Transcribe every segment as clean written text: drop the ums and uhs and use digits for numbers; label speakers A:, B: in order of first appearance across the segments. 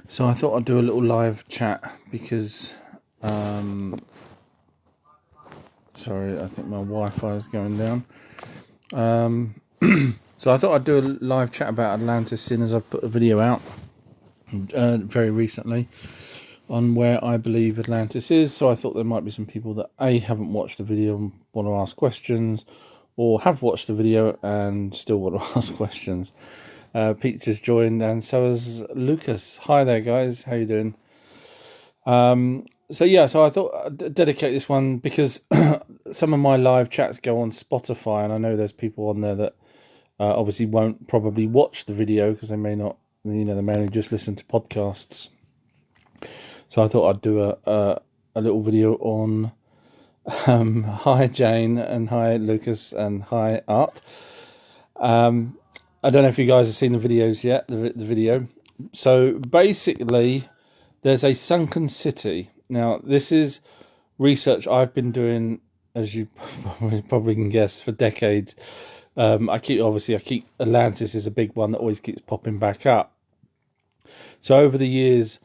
A: So I thought I'd do a little live chat because, sorry, I think my Wi-Fi is going down. So I thought I'd do a live chat about Atlantis, seeing as I've put a video out very recently on where I believe Atlantis is. So I thought there might be some people that haven't watched the video and want to ask questions, or have watched the video and still want to ask questions. Pete just joined, and so has Lucas. Hi there, guys. How you doing? So I thought I'd dedicate this one because some of my live chats go on Spotify, and I know there's people on there that obviously won't probably watch the video because they may not, they may only just listen to podcasts. So I thought I'd do a little video on hi Jane, and hi Lucas, and hi Art. I don't know if you guys have seen the videos yet, the video. So basically, there's a sunken city. Now, this is research I've been doing, as you probably can guess, for decades. I keep Atlantis is a big one that always keeps popping back up. So over the years,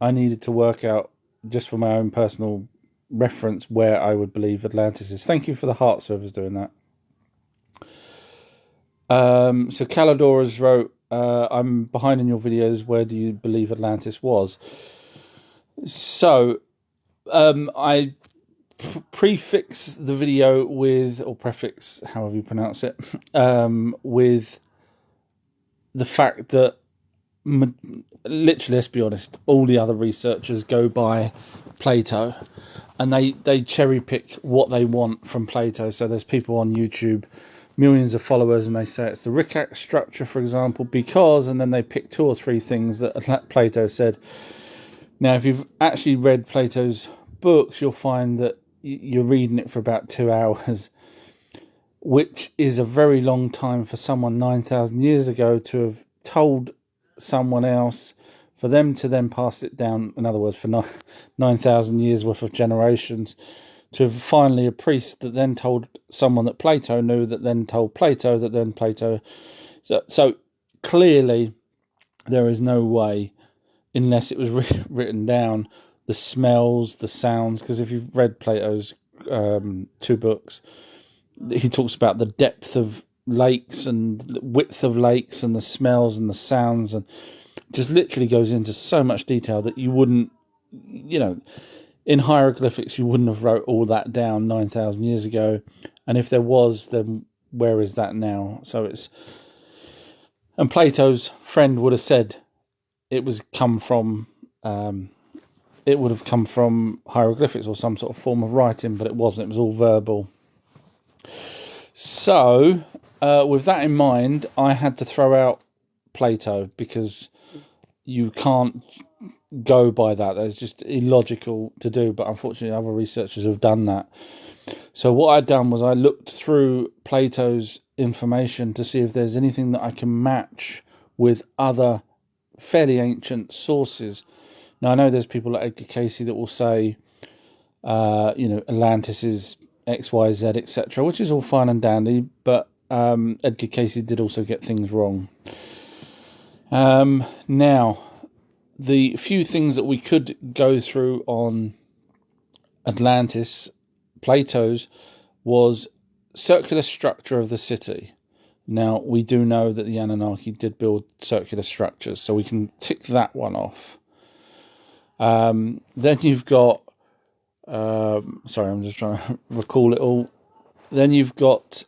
A: I needed to work out, just for my own personal reference, where I would believe Atlantis is. Thank you for the heart servers doing that. So Caladoras wrote, I'm behind in your videos. Where do you believe Atlantis was? So I prefix the video with, or prefix, however you pronounce it, with the fact that, literally, let's be honest, all the other researchers go by Plato, and they cherry pick what they want from Plato. So there's people on YouTube, millions of followers, and they say it's the Rickach structure, for example, because, and then they pick two or three things that Plato said. Now, if you've actually read Plato's books, you'll find that you're reading it for about 2 hours, which is a very long time for someone 9,000 years ago to have told someone else, for them to then pass it down, in other words, for 9,000 years worth of generations, to have finally a priest that then told someone that Plato knew, that then told Plato, that then Plato. So clearly there is no way, unless it was written down, the smells, the sounds, because if you've read Plato's 2 books, he talks about the depth of lakes and width of lakes and the smells and the sounds, and just literally goes into so much detail that you wouldn't, in hieroglyphics, you wouldn't have wrote all that down 9,000 years ago. And if there was, then where is that now? So and Plato's friend would have said it would have come from hieroglyphics or some sort of form of writing, but it wasn't. It was all verbal. So with that in mind, I had to throw out Plato, because you can't go by that. That's just illogical to do, but unfortunately other researchers have done that. So what I'd done was I looked through Plato's information to see if there's anything that I can match with other fairly ancient sources. Now, I know there's people like Edgar Casey that will say Atlantis is XYZ, etc., which is all fine and dandy, but Edgar Casey did also get things wrong. Now, the few things that we could go through on Atlantis, Plato's, was circular structure of the city. Now, we do know that the Anunnaki did build circular structures, so we can tick that one off. Then you've got, sorry, I'm just trying to recall it all. Then you've got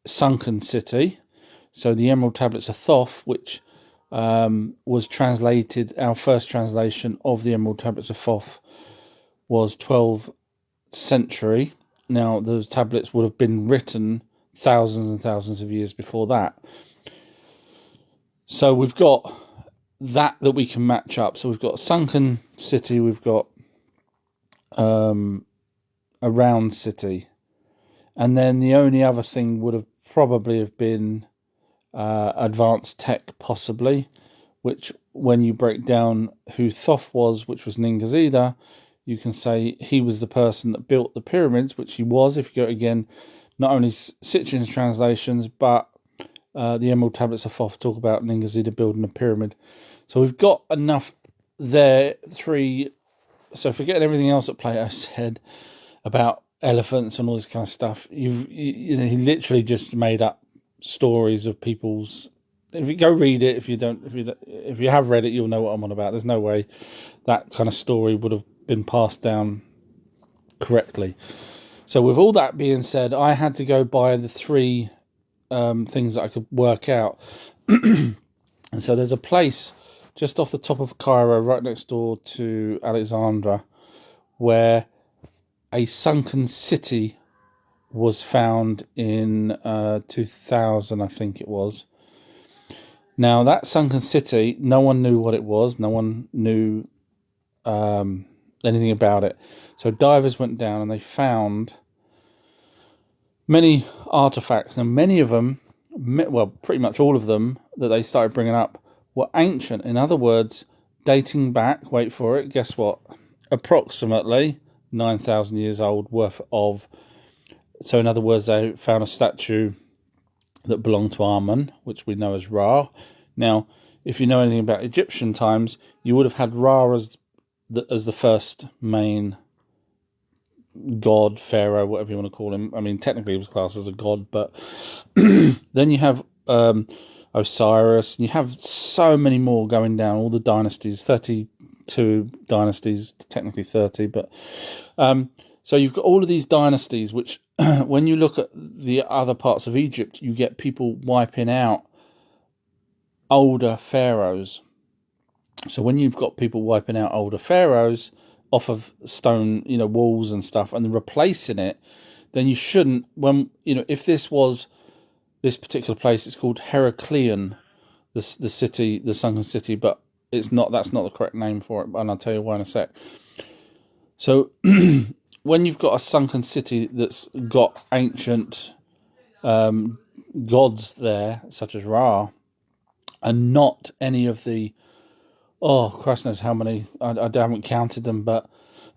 A: sunken city. So the Emerald Tablets of Thoth, which was translated, our first translation of the Emerald Tablets of Thoth was 12th century. Now, those tablets would have been written thousands and thousands of years before that. So we've got that we can match up. So we've got sunken city, we've got a round city, and then the only other thing would have probably have been advanced tech, possibly, which when you break down who Thoth was, which was Ningazida, you can say he was the person that built the pyramids, which he was. If you go again, not only Sitchin's translations, but the Emerald Tablets of Thoth talk about Ningazida building a pyramid. So we've got enough there. So forgetting everything else that Plato said about elephants and all this kind of stuff, he literally just made up stories of people's. If you go read it, if you have read it, you'll know what I'm on about. There's no way that kind of story would have been passed down correctly. So with all that being said, I had to go by the three things that I could work out. And so there's a place just off the top of Cairo, right next door to Alexandria, where a sunken city was found in 2000, I think it was. Now, that sunken city, no one knew what it was. No one knew anything about it. So divers went down and they found many artifacts. Now, many of them, well, pretty much all of them that they started bringing up were ancient. In other words, dating back, wait for it, guess what? Approximately 9,000 years old worth of. So in other words, they found a statue that belonged to Amun, which we know as Ra. Now, if you know anything about Egyptian times, you would have had Ra as the first main god, pharaoh, whatever you want to call him. I mean, technically he was classed as a god, but then you have Osiris, and you have so many more going down, all the dynasties, 32 dynasties, technically 30, but so you've got all of these dynasties, which when you look at the other parts of Egypt, you get people wiping out older pharaohs. So when you've got people wiping out older pharaohs off of stone, walls and stuff, and then replacing it, then you shouldn't. If this was this particular place, it's called Heracleion, the city, the sunken city, but it's not. That's not the correct name for it, and I'll tell you why in a sec. So when you've got a sunken city that's got ancient gods there, such as Ra, and not any of the, Christ knows how many, I haven't counted them, but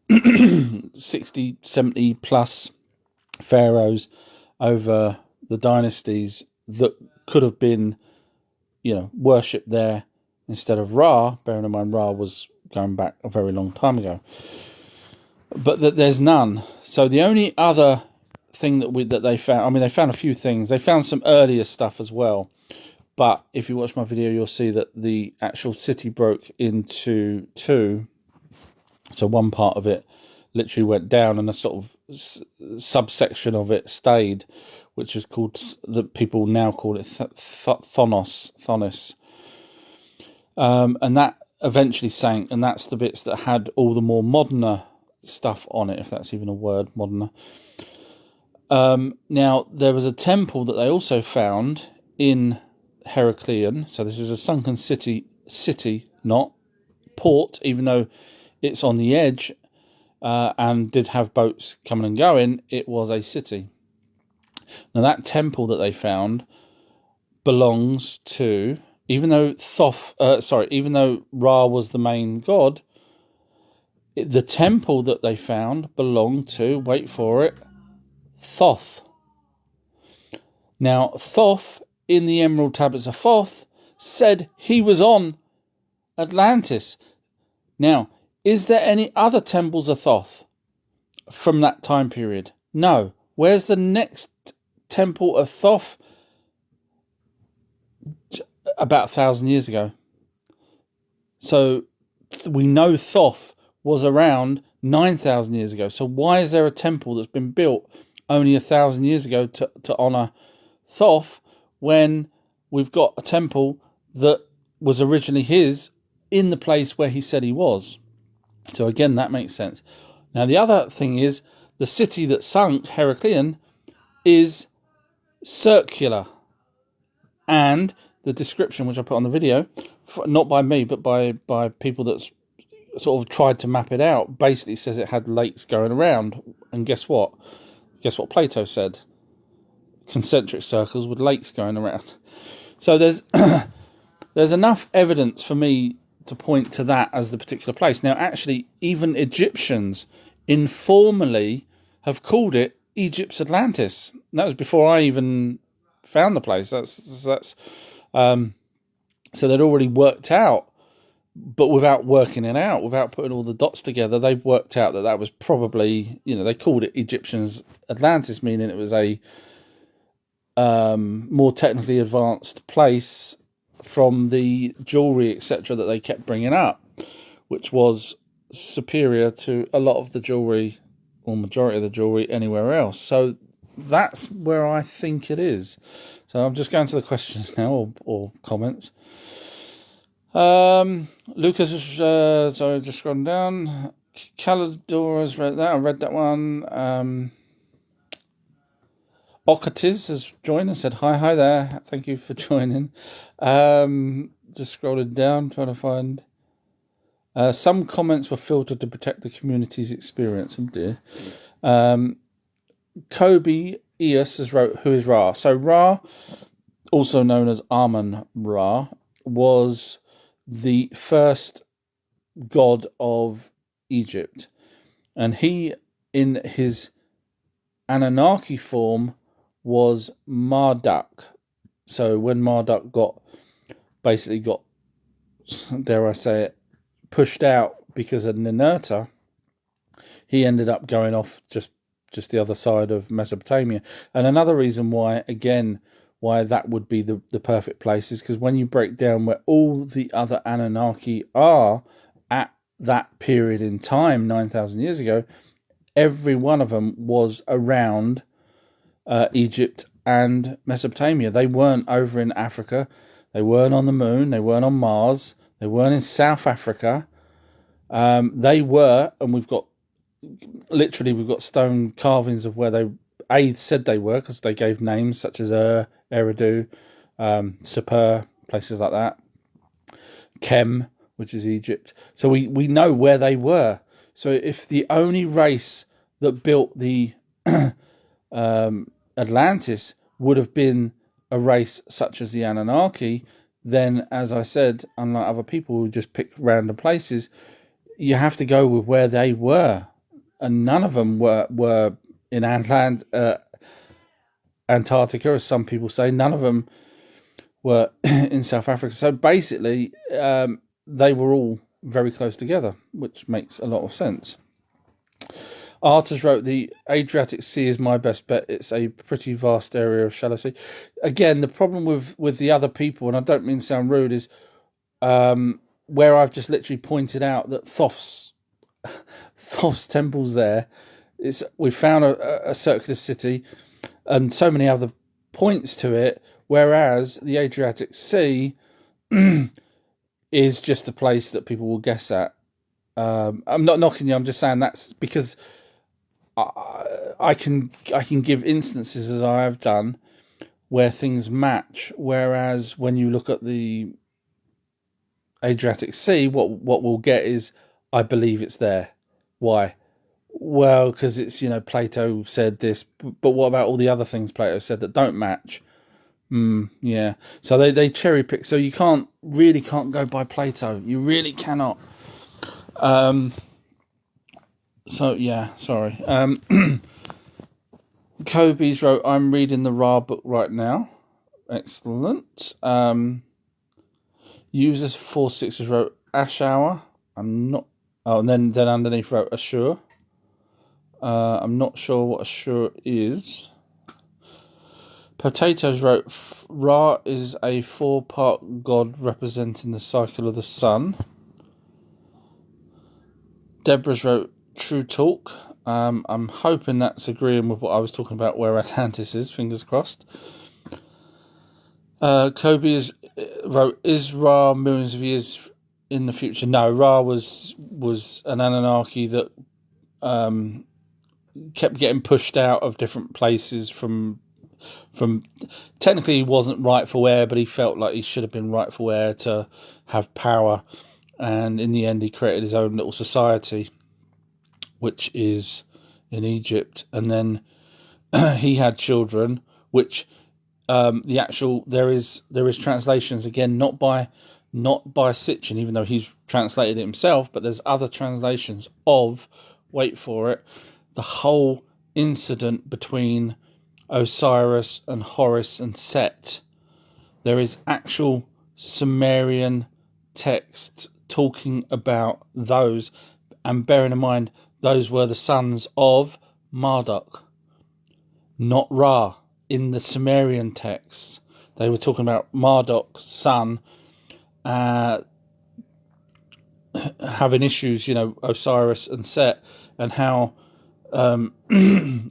A: 60, 70 plus pharaohs over the dynasties that could have been, worshipped there instead of Ra, bearing in mind Ra was going back a very long time ago. But that there's none. So the only other thing that they found, they found a few things. They found some earlier stuff as well. But if you watch my video, you'll see that the actual city broke into two. So one part of it literally went down, and a sort of subsection of it stayed, which is called, that people now call it Thonis. And that eventually sank, and that's the bits that had all the more moderner stuff on it, if that's even a word, moderner. Now, there was a temple that they also found in Heracleion. So this is a sunken city, not port, even though it's on the edge and did have boats coming and going. It was a city. Now that temple that they found belongs to, even though Ra was the main god, the temple that they found belonged to, wait for it, Thoth. Now Thoth, in the Emerald Tablets of Thoth, said he was on Atlantis. Now, is there any other temples of Thoth from that time period? No. Where's the next temple of Thoth? About 1,000 years ago. So we know Thoth was around 9,000 years ago. So why is there a temple that's been built only 1,000 years ago to honour Thoth, when we've got a temple that was originally his in the place where he said he was? So again, that makes sense. Now, the other thing is, the city that sunk, Heracleion, is circular. And the description, which I put on the video, not by me, but by people that sort of tried to map it out, basically says it had lakes going around. And guess what? Guess what Plato said? Concentric circles with lakes going around. So there's enough evidence for me to point to that as the particular place. Now, actually, even Egyptians informally have called it Egypt's Atlantis. And that was before I even found the place. So they'd already worked out but without working it out, without putting all the dots together, they've worked out that that was probably, they called it Egyptians Atlantis, meaning it was a more technically advanced place from the jewelry, etc., that they kept bringing up, which was superior to a lot of the jewelry, or majority of the jewelry, anywhere else. So that's where I think it is. So I'm just going to the questions now, or comments. Lucas is, sorry, just scrolling down. Caladora's read that. I read that one. Okatis has joined and said, hi there. Thank you for joining. Just scrolling down, trying to find. Some comments were filtered to protect the community's experience. Oh dear. Kobe Eos has wrote, who is Ra? So Ra, also known as Amun-Ra, was the first god of Egypt. And he, in his Anunnaki form, was Marduk. So when Marduk got, dare I say it, pushed out because of Ninurta, he ended up going off just the other side of Mesopotamia. And another reason why that would be the perfect place is because when you break down where all the other Anunnaki are at that period in time, 9,000 years ago, every one of them was around Egypt and Mesopotamia. They weren't over in Africa. They weren't on the moon. They weren't on Mars. They weren't in South Africa. They were, and we've got stone carvings of where they said they were, because they gave names such as Eridu, Sapur, places like that. Kem, which is Egypt. So we know where they were. So if the only race that built the Atlantis would have been a race such as the Anunnaki, then, as I said, unlike other people who just pick random places, you have to go with where they were. And none of them were in Antarctica, as some people say. None of them were in South Africa. So basically, they were all very close together, which makes a lot of sense. Arthurs wrote, the Adriatic Sea is my best bet. It's a pretty vast area of shallow sea. Again, the problem with the other people, and I don't mean to sound rude, is where I've just literally pointed out that Thoth's temple's there. We found a circular city and so many other points to it, whereas the Adriatic Sea is just a place that people will guess at. I'm not knocking you. I'm just saying that's because I can give instances, as I have done, where things match. Whereas when you look at the Adriatic Sea, what we'll get is, I believe it's there. Why? Well, because it's, Plato said this, but what about all the other things Plato said that don't match? Yeah. So they cherry pick. So you can't go by Plato. You really cannot. So yeah, sorry. Kobe's wrote, I'm reading the Ra book right now. Excellent. Users 46ers wrote Ash Hour. I'm not. Oh, and then underneath wrote Ashur. I'm not sure what Ashur is. Potatoes wrote, Ra is a 4-part god representing the cycle of the sun. Deborah's wrote, True Talk. I'm hoping that's agreeing with what I was talking about, where Atlantis is, fingers crossed. Kobe wrote, is Ra millions of years in the future? No, Ra was an Anunnaki that kept getting pushed out of different places from technically he wasn't rightful heir, but he felt like he should have been rightful heir to have power, and in the end he created his own little society, which is in Egypt, and then he had children, which there is translations, again, not by Sitchin, even though he's translated it himself, but there's other translations of, wait for it, the whole incident between Osiris and Horus and Set. There is actual Sumerian text talking about those, and bearing in mind those were the sons of Marduk, not Ra. In the Sumerian texts, they were talking about Marduk's son having issues, Osiris and Set, and how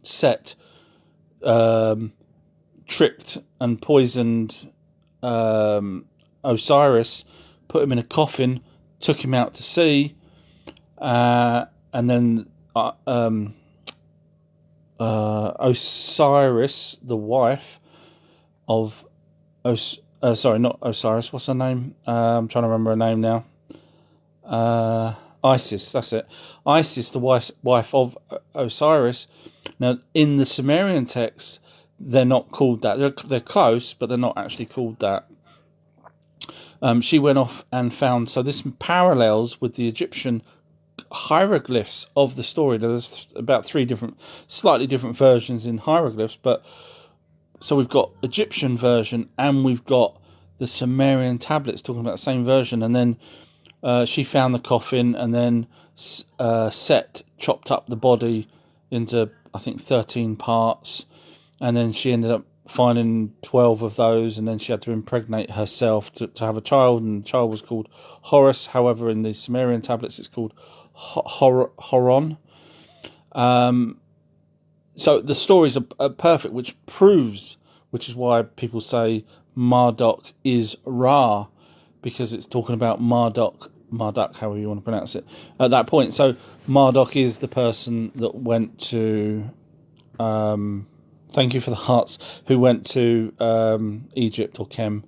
A: Set tricked and poisoned Osiris, put him in a coffin, took him out to sea, and then Osiris, the wife of sorry, not Osiris, what's her name? I'm trying to remember her name now. Isis, that's it. Isis, the wife of Osiris. Now, in the Sumerian texts, they're not called that. They're close, but they're not actually called that. She went off and found, so this parallels with the Egyptian hieroglyphs of the story. Now, there's about three slightly different versions in hieroglyphs, but so we've got Egyptian version and we've got the Sumerian tablets talking about the same version. And then she found the coffin, and then Set chopped up the body into, I think, 13 parts, and then she ended up finding 12 of those, and then she had to impregnate herself to have a child, and the child was called Horus. However, in the Sumerian tablets, it's called Horon. So the stories are perfect, which is why people say Marduk is Ra, because it's talking about Marduk, however you want to pronounce it, at that point. So Marduk is the person that went to, thank you for the hearts, who went to Egypt or Kem.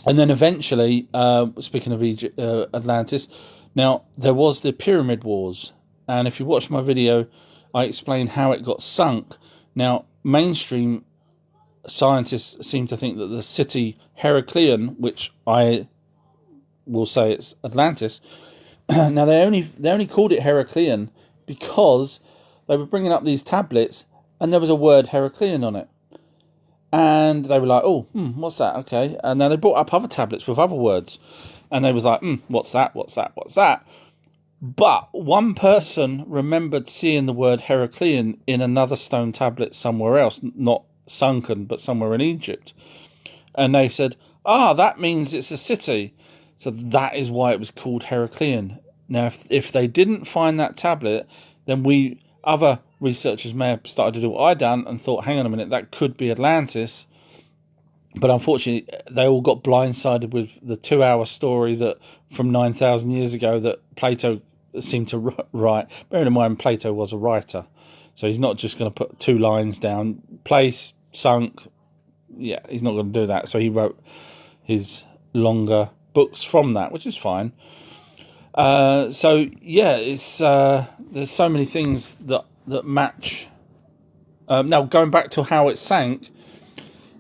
A: And then eventually, speaking of Egypt, Atlantis, now there was the Pyramid Wars. And if you watch my video, I explain how it got sunk. Now, mainstream scientists seem to think that the city Heraclean, which I will say it's Atlantis. Now, they only called it Heraclean because they were bringing up these tablets and there was a word Heraclean on it. And they were like, what's that? Okay. And then they brought up other tablets with other words. And they was like, what's that? What's that? But one person remembered seeing the word Heraclean in another stone tablet somewhere else, not sunken, but somewhere in Egypt. And they said, that means it's a city. So that is why it was called Heraclean. Now, if they didn't find that tablet, then other researchers may have started to do what I done and thought, hang on a minute, that could be Atlantis. But unfortunately, they all got blindsided with the 2-hour story that from 9,000 years ago that Plato seemed to write. Bearing in mind, Plato was a writer, so he's not just going to put 2 lines down, place, sunk. Yeah, he's not going to do that. So he wrote his longer books from that, which is fine. So yeah, it's there's so many things that match. Now going back to how it sank.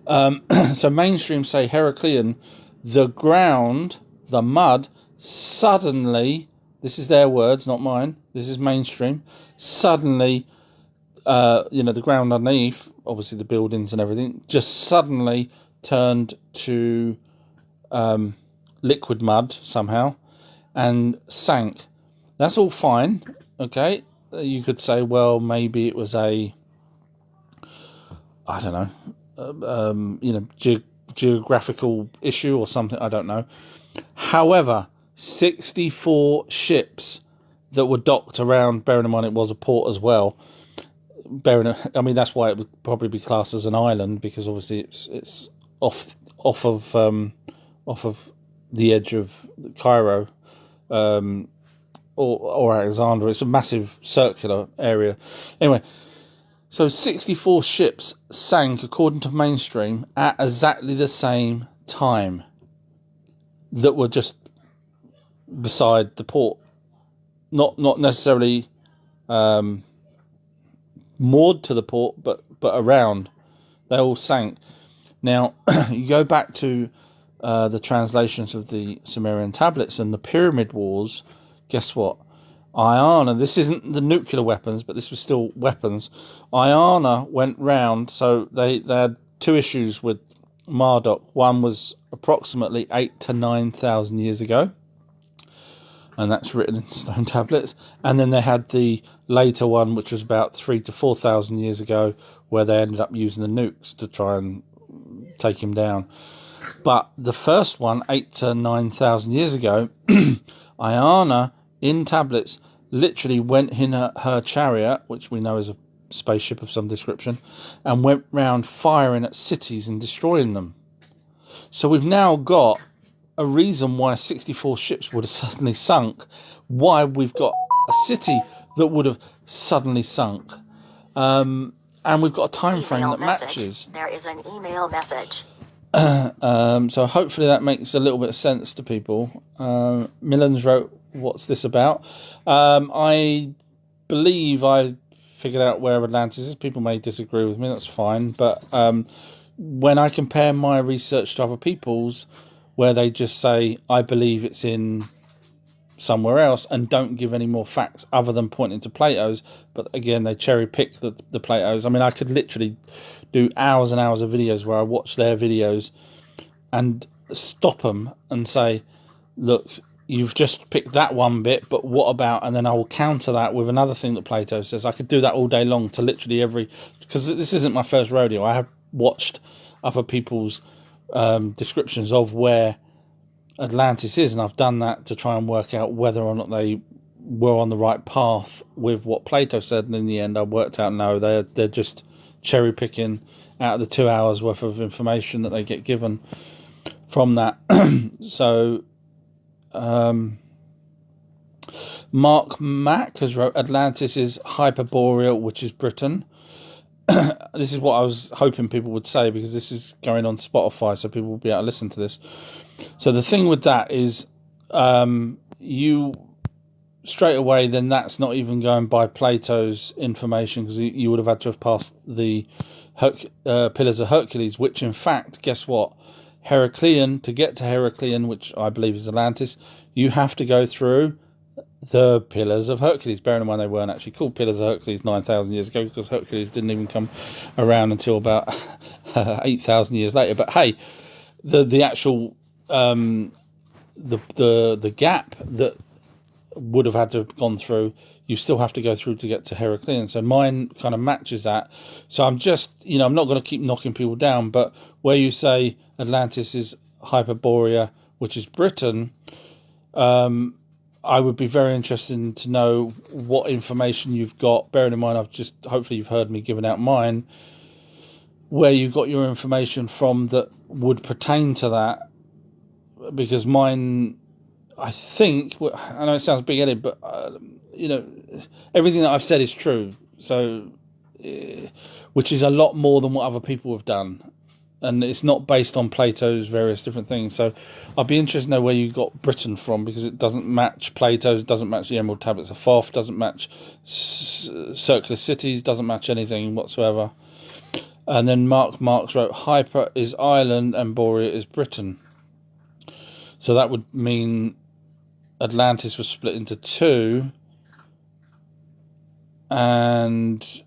A: So mainstream say Heraclean, the ground, the mud, suddenly, this is their words, not mine, this is mainstream, suddenly, the ground underneath, obviously the buildings and everything, just suddenly turned to liquid mud somehow and sank. That's all fine, okay? You could say, well, maybe it was I don't know, geographical issue or something, I don't know. However, 64 ships that were docked around, bearing in mind it was a port as well, that's why it would probably be classed as an island, because obviously it's off of the edge of Cairo, or Alexandria. It's a massive circular area. Anyway, so 64 ships sank, according to mainstream, at exactly the same time, that were just beside the port. Not necessarily moored to the port, but around. They all sank. Now, you go back to the translations of the Sumerian tablets and the Pyramid Wars. Guess what? Iana, this isn't the nuclear weapons, but this was still weapons. Iana went round, so they had 2 issues with Marduk. One was approximately 8,000 to 9,000 years ago. and that's written in stone tablets. And then they had the later one, which was about 3,000 to 4,000 years ago, where they ended up using the nukes to try and take him down. But the first one, 8,000 to 9,000 years ago, Ayana, in tablets, literally went in her chariot, which we know is a spaceship of some description, and went round firing at cities and destroying them. So we've now got a reason why 64 ships would have suddenly sunk, why we've got a city that would have suddenly sunk. And we've got a time frame that matches.
B: There is an email message.
A: So hopefully that makes a little bit of sense to people. Millens wrote, "What's this about?" I believe I figured out where Atlantis is. People may disagree with me, that's fine. But when I compare my research to other people's, where they just say, I believe it's in somewhere else, and don't give any more facts other than pointing to Plato's, but again, they cherry pick the Plato's. I mean, I could literally do hours and hours of videos where I watch their videos and stop them and say, look, you've just picked that one bit, but what about, and then I will counter that with another thing that Plato says. I could do that all day long to literally because this isn't my first rodeo. I have watched other people's descriptions of where Atlantis is, and I've done that to try and work out whether or not they were on the right path with what Plato said, and in the end I worked out no, they're just cherry picking out of the 2 hours worth of information that they get given from that. So Mark Mack has wrote, Atlantis is Hyperboreal, which is Britain. This is what I was hoping people would say, because this is going on Spotify, so people will be able to listen to this. So the thing with that is, you straight away, then that's not even going by Plato's information, because you would have had to have passed the Pillars of Hercules, which in fact, guess what? Heraclean, to get to Heraclean, which I believe is Atlantis, you have to go through the Pillars of Hercules. Bearing in mind they weren't actually called Pillars of Hercules 9,000 years ago, because Hercules didn't even come around until about 8,000 years later. But hey, the actual the gap that would have had to have gone through, you still have to go through to get to Heraclean. So mine kind of matches that. So I'm just, I'm not going to keep knocking people down, but where you say Atlantis is Hyperborea, which is Britain, I would be very interested to know what information you've got. Bearing in mind, hopefully you've heard me giving out mine, where you got your information from that would pertain to that. Because mine, I think, I know it sounds big-headed, but, everything that I've said is true. So, which is a lot more than what other people have done. And it's not based on Plato's various different things. So I'd be interested to know where you got Britain from, because it doesn't match Plato's, doesn't match the Emerald Tablets of Thoth, doesn't match Circular Cities, doesn't match anything whatsoever. And then Marx wrote, Hyper is Ireland and Borea is Britain. So that would mean Atlantis was split into two. And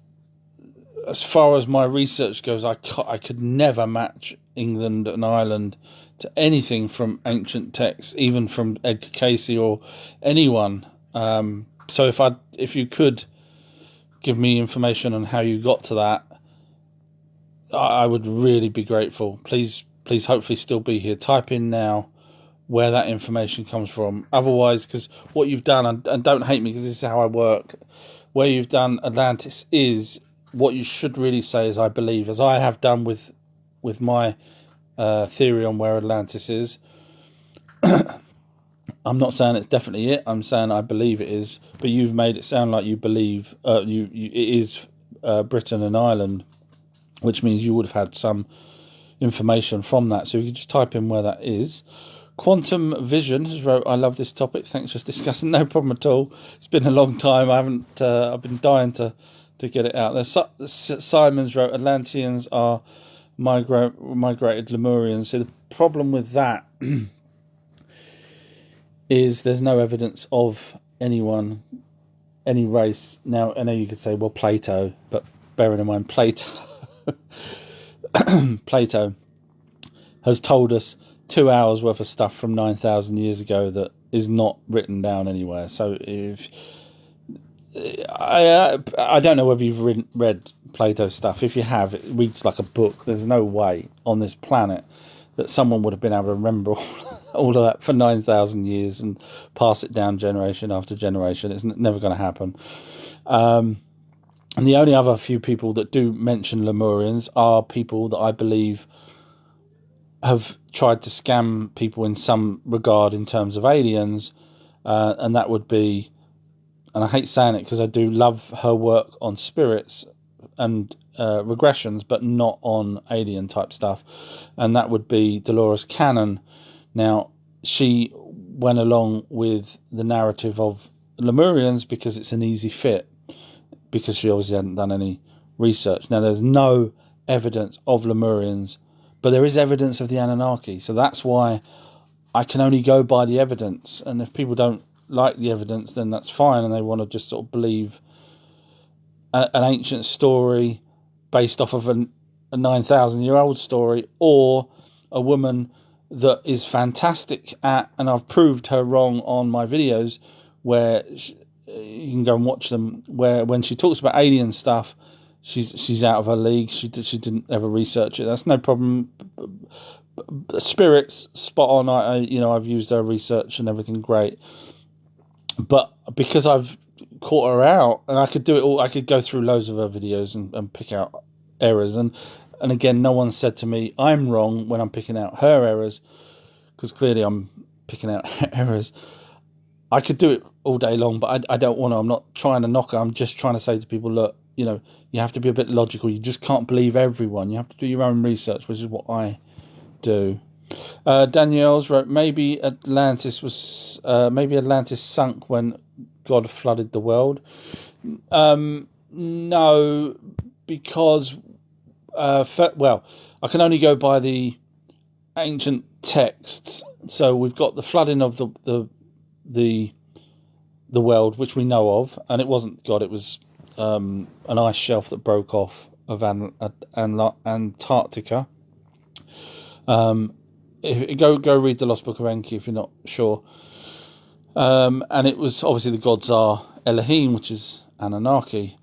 A: as far as my research goes, I could never match England and Ireland to anything from ancient texts, even from Edgar Cayce or anyone. So if you could give me information on how you got to that, I would really be grateful. Please, hopefully still be here. Type in now where that information comes from. Otherwise, because what you've done, and don't hate me because this is how I work, where you've done Atlantis is, what you should really say is I believe, as I have done with my theory on where Atlantis is. I'm not saying it's definitely it. I'm saying I believe it is. But you've made it sound like you believe it is Britain and Ireland, which means you would have had some information from that. So you can just type in where that is. Quantum Vision has wrote, I love this topic. Thanks for discussing. No problem at all. It's been a long time. I've been dying to get it out there. Simon's wrote, Atlanteans are migrated Lemurians. So the problem with that is there's no evidence of any race. Now, I know you could say, well, Plato, but bearing in mind Plato has told us 2 hours worth of stuff from 9,000 years ago that is not written down anywhere. So if I don't know whether you've read Plato's stuff. If you have, it reads like a book. There's no way on this planet that someone would have been able to remember all of that for 9,000 years and pass it down generation after generation. It's never going to happen. And the only other few people that do mention Lemurians are people that I believe have tried to scam people in some regard in terms of aliens, and that would be, and I hate saying it because I do love her work on spirits and regressions, but not on alien type stuff, and that would be Dolores Cannon. Now, she went along with the narrative of Lemurians because it's an easy fit, because she obviously hadn't done any research. Now, there's no evidence of Lemurians, but there is evidence of the Anunnaki, so that's why I can only go by the evidence. And if people don't like the evidence, then that's fine, and they want to just sort of believe an ancient story based off of a 9,000-year-old story, or a woman that is fantastic at, and I've proved her wrong on my videos, where you can go and watch them, where when she talks about alien stuff, she's out of her league. She didn't ever research it. That's no problem. Spirits, spot on. I've used her research and everything, great. But because I've caught her out, and I could do it all, I could go through loads of her videos and pick out errors. And again, no one said to me I'm wrong when I'm picking out her errors, because clearly I'm picking out errors. I could do it all day long, but I don't want to. I'm not trying to knock her. I'm just trying to say to people, look, you have to be a bit logical. You just can't believe everyone. You have to do your own research, which is what I do. Danielle's wrote, maybe Atlantis sunk when God flooded the world. No, because I can only go by the ancient texts. So we've got the flooding of the world, which we know of, and it wasn't God. It was an ice shelf that broke off of Antarctica. Go read the Lost Book of Enki if you're not sure. And it was, obviously the gods are Elohim, which is Anunnaki.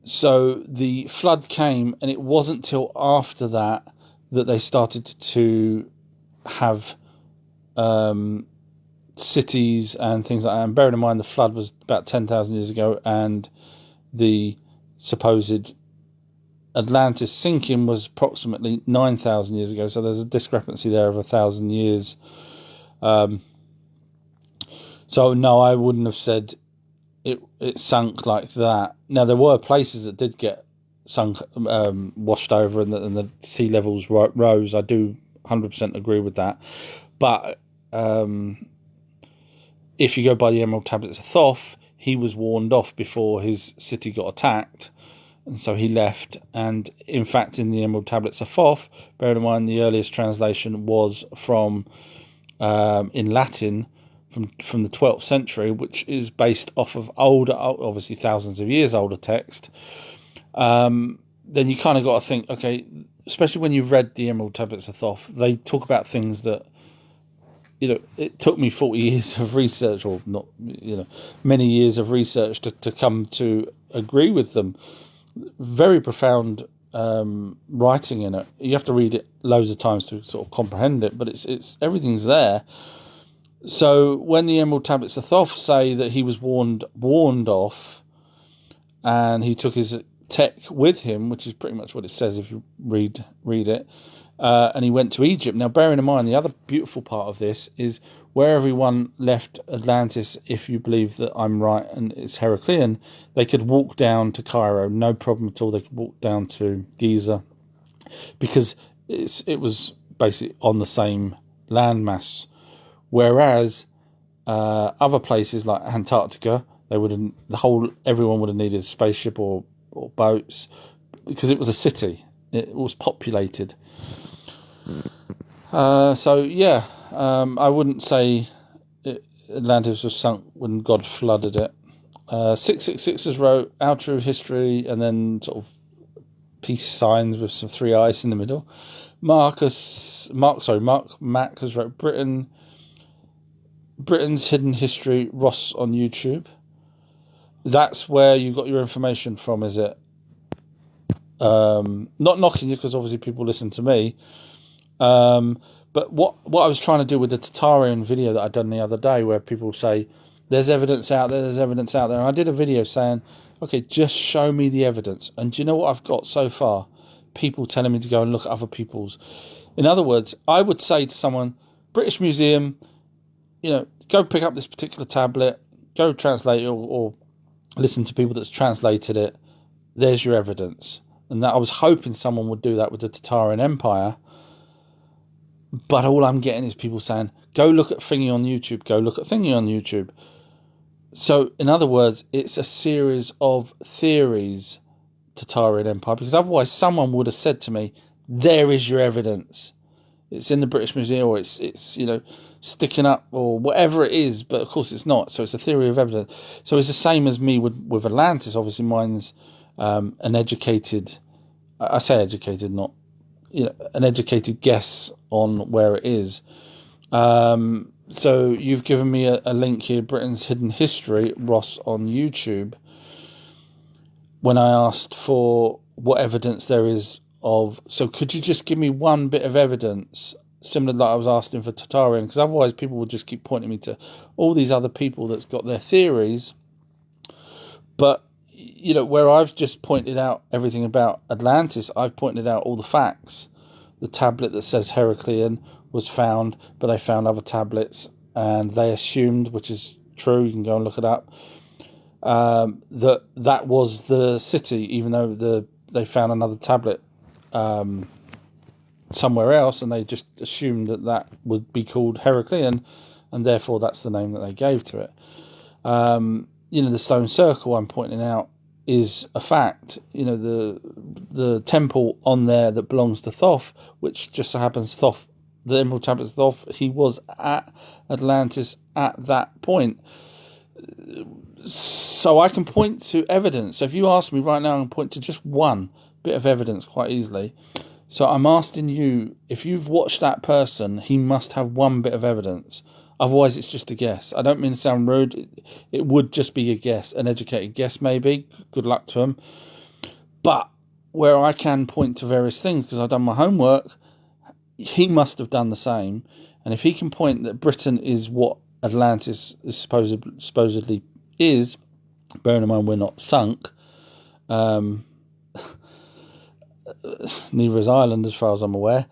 A: So the flood came, and it wasn't till after that they started to have cities and things like that. And bearing in mind the flood was about 10,000 years ago, and the supposed Atlantis sinking was approximately 9,000 years ago, so there's a discrepancy there of 1,000 years. So no, I wouldn't have said it sunk like that. Now, there were places that did get sunk, washed over, and the sea levels rose. I do 100% agree with that. But if you go by the Emerald Tablets of Thoth, he was warned off before his city got attacked, and so he left. And in fact, in the Emerald Tablets of Thoth, bear in mind the earliest translation was from in Latin from the 12th century, which is based off of older, obviously thousands of years older text. Then you kind of got to think, okay, especially when you've read the Emerald Tablets of Thoth, they talk about things that, it took me 40 years of research, or not, many years of research to come to agree with them. Very profound writing in it. You have to read it loads of times to sort of comprehend it, but it's everything's there. So when the Emerald Tablets of Thoth say that he was warned off, and he took his tech with him, which is pretty much what it says if you read it, and he went to Egypt. Now, bearing in mind, the other beautiful part of this is where everyone left Atlantis, if you believe that I'm right and it's Heraclean, they could walk down to Cairo, no problem at all. They could walk down to Giza, because it was basically on the same landmass. Whereas other places like Antarctica, everyone would have needed a spaceship or boats, because it was a city. It was populated. I wouldn't say Atlantis was sunk when God flooded it. 666 wrote Our True History, and then sort of peace signs with some three eyes in the middle. Mark Mac has wrote Britain's Hidden History, Ross on YouTube. That's where you got your information from, is it? Not knocking you, because obviously people listen to me. But what I was trying to do with the Tatarian video that I'd done the other day, where people say, there's evidence out there, and I did a video saying, okay, just show me the evidence. And do you know what I've got so far? People telling me to go and look at other people's. In other words, I would say to someone, British Museum, go pick up this particular tablet, go translate it, or listen to people that's translated it. There's your evidence. And that I was hoping someone would do that with the Tatarian Empire. But all I'm getting is people saying, go look at thingy on YouTube, go look at thingy on YouTube. So, in other words, it's a series of theories, Tatarian Empire, because otherwise someone would have said to me, there is your evidence. It's in the British Museum, or it's sticking up, or whatever it is, but of course it's not. So it's a theory of evidence. So it's the same as me with Atlantis. Obviously mine's an educated, I say educated, not, an educated guess on where it is. So you've given me a link here, Britain's Hidden History, Ross on YouTube, when I asked for what evidence there is of. So could you just give me one bit of evidence, similar to like I was asking for Tatarian, because otherwise people will just keep pointing me to all these other people that's got their theories. But, where I've just pointed out everything about Atlantis, I've pointed out all the facts. The tablet that says Heraclean was found, but they found other tablets, and they assumed, which is true, you can go and look it up, that was the city, even though they found another tablet somewhere else, and they just assumed that would be called Heraclean, and therefore that's the name that they gave to it. The stone circle I'm pointing out is a fact. The temple on there that belongs to Thoth, which just so happens Thoth, the Emerald Tablets of Thoth, he was at Atlantis at that point. So I can point to evidence. So if you ask me right now, I can point to just one bit of evidence quite easily. So I'm asking you, if you've watched that person, he must have one bit of evidence. Otherwise, it's just a guess. I don't mean to sound rude. It would just be a guess, an educated guess maybe. Good luck to him. But where I can point to various things, because I've done my homework, he must have done the same. And if he can point that Britain is what Atlantis is supposedly is, bearing in mind we're not sunk, neither is Ireland as far as I'm aware.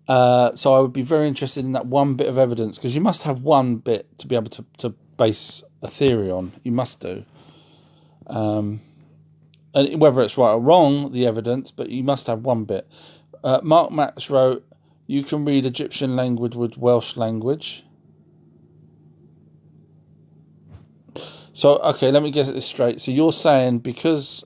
A: So I would be very interested in that one bit of evidence, because you must have one bit to be able to base a theory on. You must do. And whether it's right or wrong, the evidence, but you must have one bit. Mark Max wrote, you can read Egyptian language with Welsh language. So, okay, let me get this straight. So you're saying because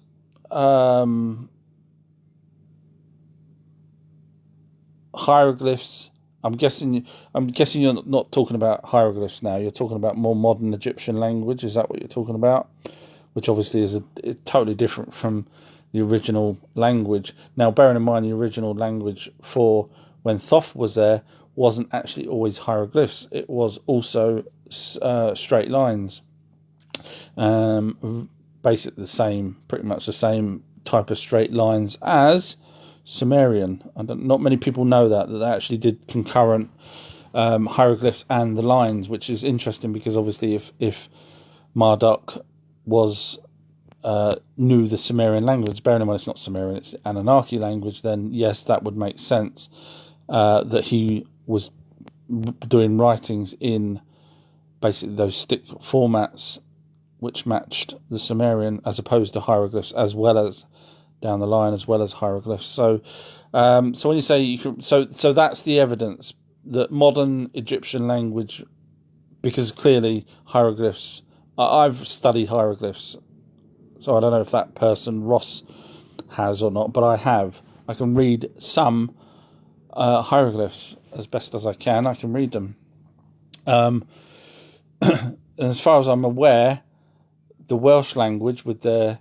A: hieroglyphs, I'm guessing you're not talking about hieroglyphs now. You're talking about more modern Egyptian language. Is that what you're talking about? Which obviously is totally different from the original language. Now, bearing in mind the original language for when Thoth was there wasn't actually always hieroglyphs. It was also straight lines. Basically pretty much the same type of straight lines as Sumerian. Not many people know that they actually did concurrent hieroglyphs and the lines, which is interesting, because obviously if Marduk knew the Sumerian language, bearing in mind it's not Sumerian, it's the Anunnaki language, then yes, that would make sense that he was doing writings in basically those stick formats which matched the Sumerian, as opposed to hieroglyphs, as well as down the line, as well as hieroglyphs. So when you say you can, so that's the evidence that modern Egyptian language, because clearly hieroglyphs, I've studied hieroglyphs, so I don't know if that person Ross has or not, but I have. I can read some hieroglyphs as best as I can. I can read them. And as far as I'm aware, the Welsh language, with their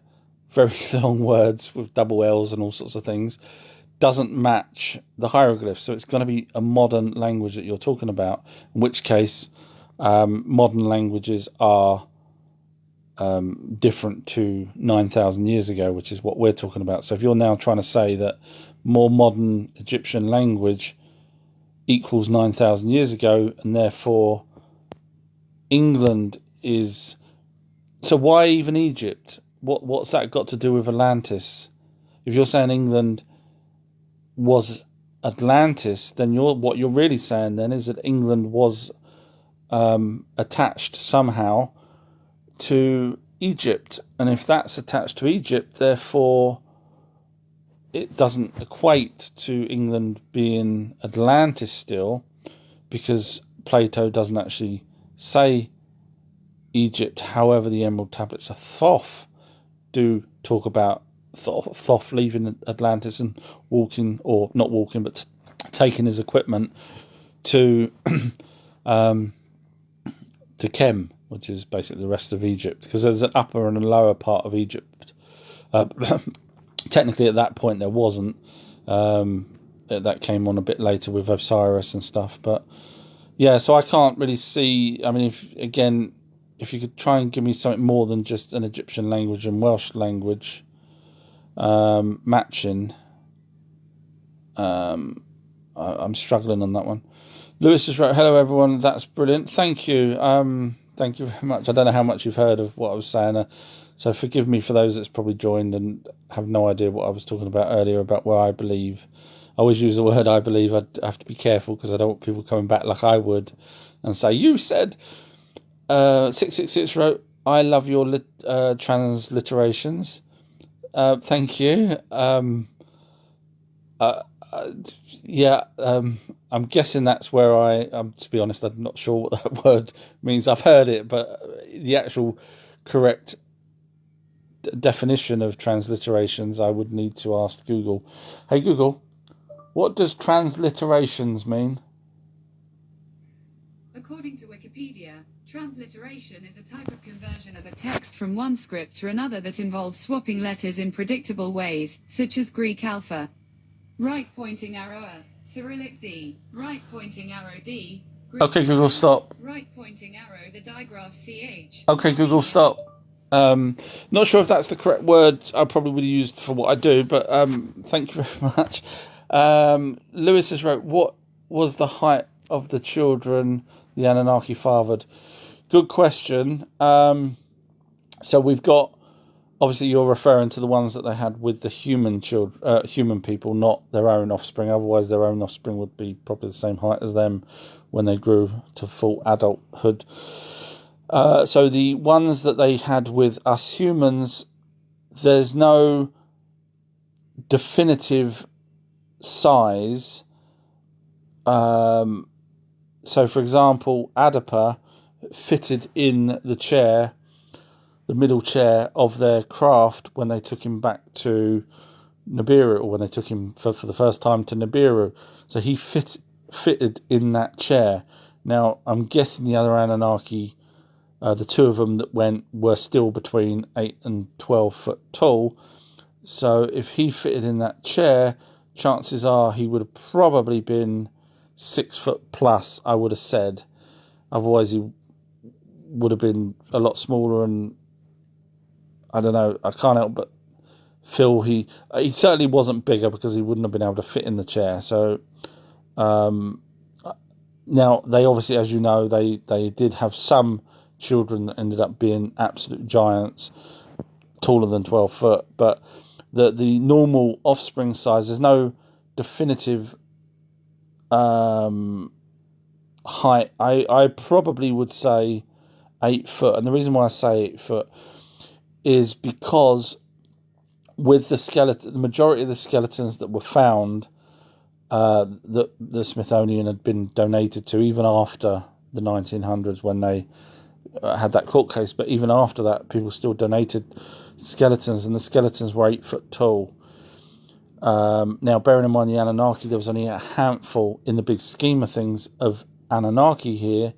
A: very long words with double L's and all sorts of things, doesn't match the hieroglyphs. So it's going to be a modern language that you're talking about, in which case modern languages are different to 9,000 years ago, which is what we're talking about. So if you're now trying to say that more modern Egyptian language equals 9,000 years ago, and therefore England is... So why even Egypt? What's that got to do with Atlantis? If you're saying England was Atlantis, then what you're really saying then is that England was attached somehow to Egypt. And if that's attached to Egypt, therefore it doesn't equate to England being Atlantis still, because Plato doesn't actually say Egypt. However, the Emerald Tablets of Thoth do talk about Thoth leaving Atlantis and walking, or not walking, but taking his equipment to Kem, which is basically the rest of Egypt, because there's an upper and a lower part of Egypt. Technically, at that point, there wasn't. That came on a bit later with Osiris and stuff. But yeah, so I can't really see. I mean, if you could try and give me something more than just an Egyptian language and Welsh language matching, I'm struggling on that one. Lewis just wrote, "Hello everyone, that's brilliant. Thank you. Thank you very much. I don't know how much you've heard of what I was saying, so forgive me for those that's probably joined and have no idea what I was talking about earlier about where I believe. I always use the word I believe. I have to be careful because I don't want people coming back like I would and say, you said." 666 wrote, "I love your transliterations." Thank you. I'm guessing that's where to be honest, I'm not sure what that word means. I've heard it, but the actual correct definition of transliterations, I would need to ask Google. Hey Google, what does transliterations mean?
C: According to Wikipedia, transliteration is a type of conversion of a text from one script to another that involves swapping letters in predictable ways, such as Greek alpha. Right pointing arrow A, Cyrillic D, right pointing arrow D. Greek
A: okay, Google, stop.
C: Right pointing arrow, the digraph CH.
A: Okay, Google, stop. Not sure if that's the correct word I probably would have used for what I do, but thank you very much. Lewis has wrote, what was the height of the children the Anunnaki fathered? Good question. So we've got, obviously you're referring to the ones that they had with the human children, human people, not their own offspring. Otherwise their own offspring would be probably the same height as them when they grew to full adulthood. So the ones that they had with us humans, there's no definitive size. So, for example, Adapa fitted in the chair, the middle chair of their craft when they took him back to Nibiru, or when they took him for the first time to Nibiru. So he fitted in that chair. Now, I'm guessing the other Anunnaki, the two of them that went, were still between 8 and 12 foot tall. So if he fitted in that chair, chances are he would have probably been 6 foot plus, I would have said. Otherwise he would have been a lot smaller, and I don't know, I can't help but feel he certainly wasn't bigger, because he wouldn't have been able to fit in the chair. So now they obviously, as you know, they did have some children that ended up being absolute giants, taller than 12 foot, but the normal offspring size, there's no definitive height. I probably would say 8 foot, and the reason why I say 8 foot is because with the skeleton, the majority of the skeletons that were found, that the Smithsonian had been donated to, even after the 1900s when they had that court case, but even after that, people still donated skeletons, and the skeletons were 8 foot tall. Now, bearing in mind the Anunnaki, there was only a handful in the big scheme of things of Anunnaki here,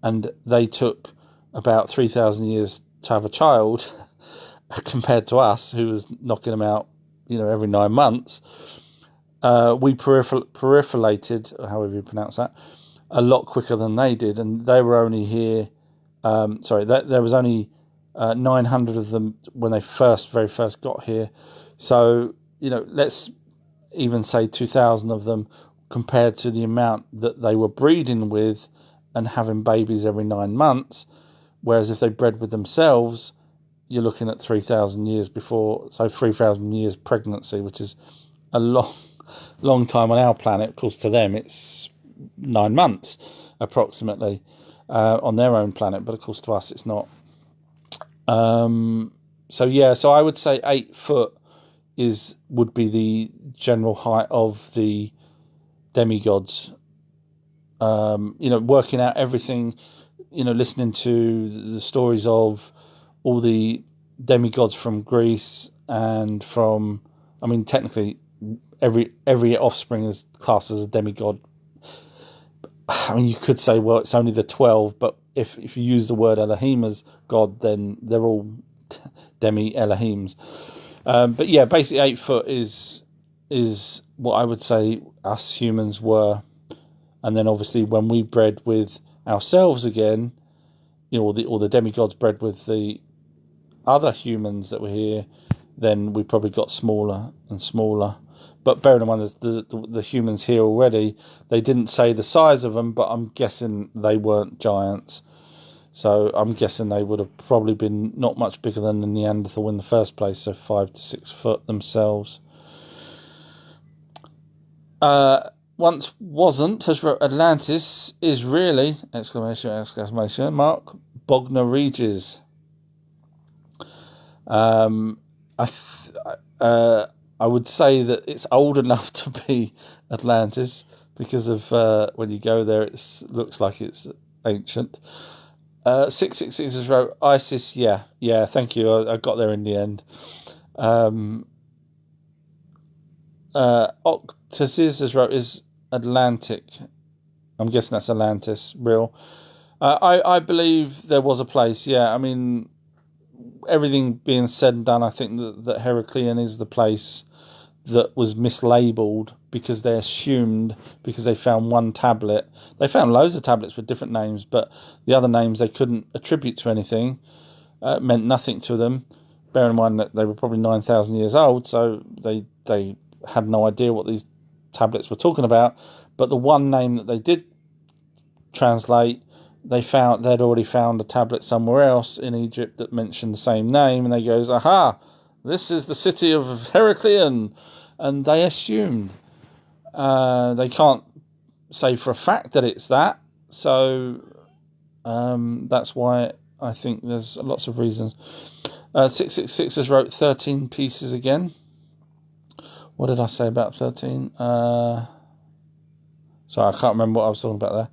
A: and they took about 3,000 years to have a child compared to us, who was knocking them out, every 9 months. we peripheralated, or however you pronounce that, a lot quicker than they did, and they were only here. There was only 900 of them when they very first got here. So let's even say 2,000 of them compared to the amount that they were breeding with and having babies every 9 months. Whereas if they bred with themselves, you're looking at 3,000 years before, so 3,000 years pregnancy, which is a long time on our planet. Of course, to them it's 9 months approximately on their own planet, but of course to us it's not. So I would say 8 foot would be the general height of the demigods. Working out everything, listening to the stories of all the demigods from Greece and from, technically every offspring is classed as a demigod. You could say, well, it's only the 12, but if you use the word Elohim as God, then they're all demi-Elohims. But yeah, basically 8 foot is what I would say us humans were. And then obviously when we bred with ourselves again, or the demigods bred with the other humans that were here, then we probably got smaller and smaller. But bearing in mind, the humans here already, they didn't say the size of them, but I'm guessing they weren't giants. So I'm guessing they would have probably been not much bigger than the Neanderthal in the first place, so 5 to 6 foot themselves. Once wasn't, has wrote Atlantis is really, exclamation mark, Bogner Regis. I would say that it's old enough to be Atlantis because of when you go there, it looks like it's ancient. 666 has wrote Isis. Yeah, thank you. I got there in the end. Octasis has wrote is Atlantic. I'm guessing that's Atlantis, real. I believe there was a place, yeah. Everything being said and done, I think that Heraclean is the place that was mislabeled because they assumed, because they found one tablet. They found loads of tablets with different names, but the other names they couldn't attribute to anything. Meant nothing to them. Bear in mind that they were probably 9,000 years old, so they had no idea what these tablets were talking about. But the one name that they did translate, they'd already found a tablet somewhere else in Egypt that mentioned the same name, and they goes, aha, this is the city of Heraclean, and they assumed. They can't say for a fact that it's that, so that's why I think there's lots of reasons. 666 has wrote 13 pieces again. What did I say about 13? Sorry, I can't remember what I was talking about there.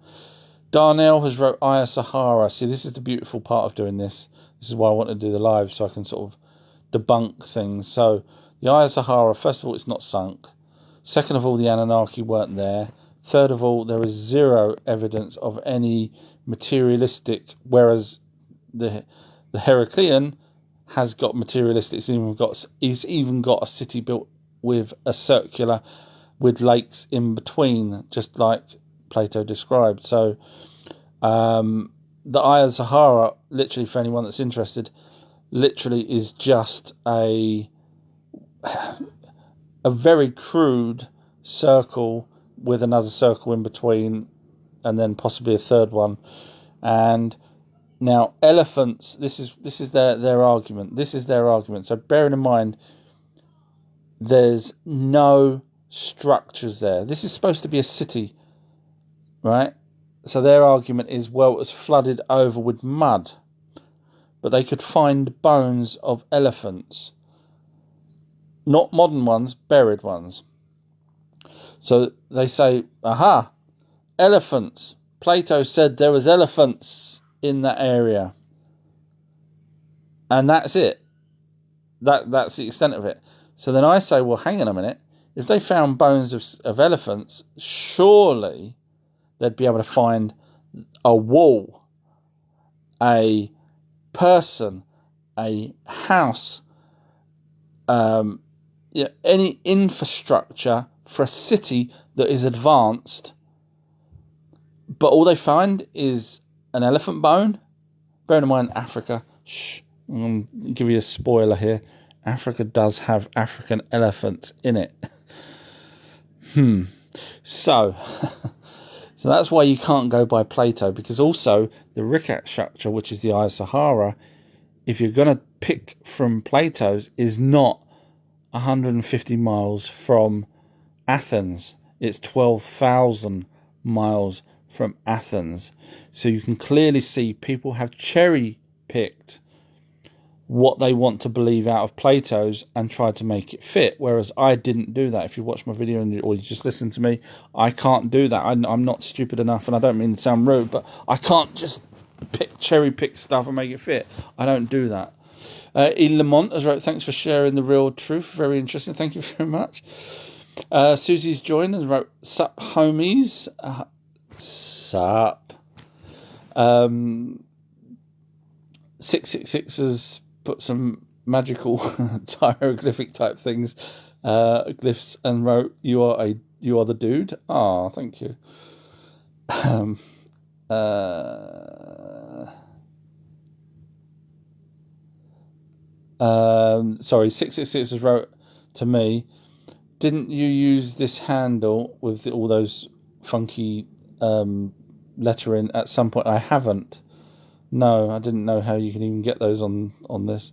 A: Darnell has wrote Aya Sahara. See, this is the beautiful part of doing this. This is why I want to do the live, so I can sort of debunk things. So, the Aya Sahara, first of all, it's not sunk. Second of all, the Anunnaki weren't there. Third of all, there is zero evidence of any materialistic, whereas the Heraclean has got materialistic. He's even got a city built with a circular, with lakes in between, just like Plato described. So the Aya Sahara, literally, for anyone that's interested, literally is just a very crude circle with another circle in between, and then possibly a third one. And now elephants, this is their argument. This is their argument. So bearing in mind, there's no structures there. This is supposed to be a city, right? So their argument is, well, it was flooded over with mud, but they could find bones of elephants, not modern ones, buried ones. So they say, aha, elephants. Plato said there was elephants in that area, and that's it. That's the extent of it. So then I say, well, hang on a minute. If they found bones of elephants, surely they'd be able to find a wall, a person, a house, any infrastructure for a city that is advanced, but all they find is an elephant bone. Bear in mind, Africa, I'm going to give you a spoiler here. Africa does have African elephants in it. So that's why you can't go by Plato, because also the Rikat structure, which is the Eye of Sahara, if you're going to pick from Plato's, is not 150 miles from Athens. It's 12,000 miles from Athens. So you can clearly see people have cherry-picked what they want to believe out of Plato's and tried to make it fit, whereas I didn't do that. If you watch my video or you just listen to me, I can't do that. I'm not stupid enough, and I don't mean to sound rude, but I can't just cherry-pick stuff and make it fit. I don't do that. Ian Lamont has wrote, thanks for sharing the real truth. Very interesting. Thank you very much. Susie's joined and wrote, sup homies. Sup. 666 has put some magical hieroglyphic type things, glyphs, and wrote, you are the dude. Ah, thank you. Sorry, 666 has wrote to me, didn't you use this handle with all those funky lettering at some point? I haven't. No, I didn't know how you can even get those on this.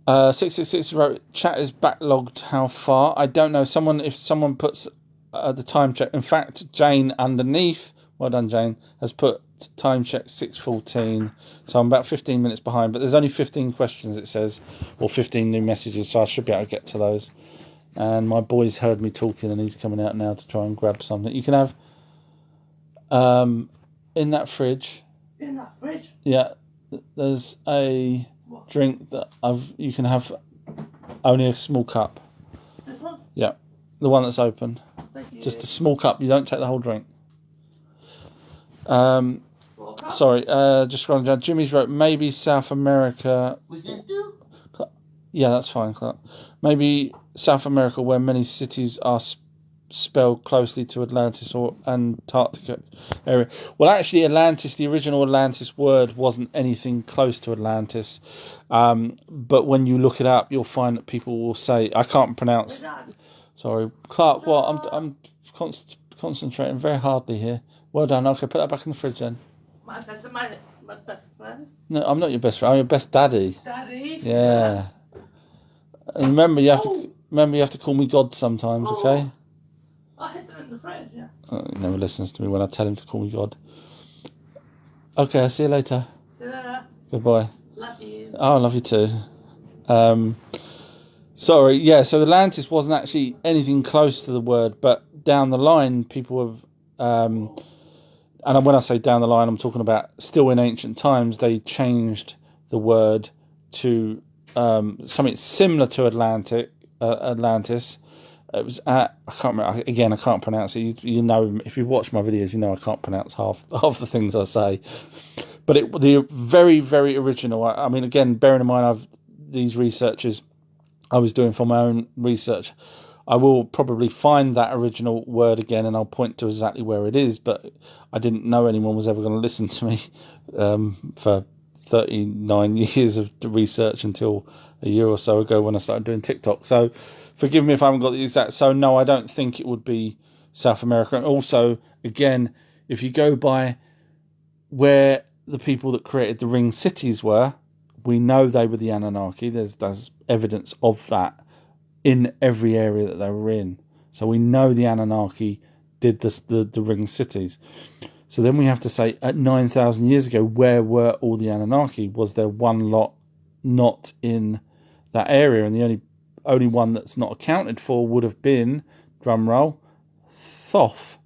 A: 666 wrote, chat is backlogged. How far? I don't know. If someone puts the time check. In fact, Jane underneath, well done, Jane, has put time check 6:14. So I'm about 15 minutes behind. But there's only 15 questions, it says, or 15 new messages. So I should be able to get to those. And my boy's heard me talking, and he's coming out now to try and grab something. You can have in that fridge.
D: In that fridge?
A: Yeah, there's a drink that you can have only a small cup.
D: This one?
A: Yeah, the one that's open.
D: Thank you.
A: Just a small cup. You don't take the whole drink. Sorry, just scrolling down. Jimmy's wrote, maybe South America.
D: Was this do?
A: Yeah, that's fine, Clark. Maybe South America, where many cities are spelled closely to Atlantis or Antarctica area. Well, actually, Atlantis, the original Atlantis word, wasn't anything close to Atlantis. But when you look it up, you'll find that people will say, I can't pronounce. Sorry, Clark. Well, I'm concentrating very hardly here. Well done. Okay, put that back in the fridge then.
D: My best friend?
A: No, I'm not your best friend. I'm your best daddy.
D: Daddy?
A: Yeah. And remember, you have to call me God sometimes, okay?
D: I hid it in the fridge, yeah.
A: He never listens to me when I tell him to call me God. Okay, I'll see you later.
D: See you later.
A: Goodbye.
D: Love you.
A: Oh, I love you too. Sorry, yeah, so Atlantis wasn't actually anything close to the word, but down the line, people have... and when I say down the line, I'm talking about still in ancient times, they changed the word to something similar to Atlantis. It was I can't remember. Again, I can't pronounce it. You know, if you've watched my videos, you know I can't pronounce half the things I say. But the very, very original. I mean, again, bearing in mind these researches I was doing for my own research. I will probably find that original word again, and I'll point to exactly where it is. But I didn't know anyone was ever going to listen to me for 39 years of research until a year or so ago when I started doing TikTok. So forgive me if I haven't got the exact. So no, I don't think it would be South America. And also, again, if you go by where the people that created the ring cities were, we know they were the Anunnaki. There's evidence of that in every area that they were in. So we know the Anunnaki did the ring cities. So then we have to say, at 9,000 years ago, where were all the Anunnaki? Was there one lot not in that area? And the only one that's not accounted for would have been, drumroll, Thoth.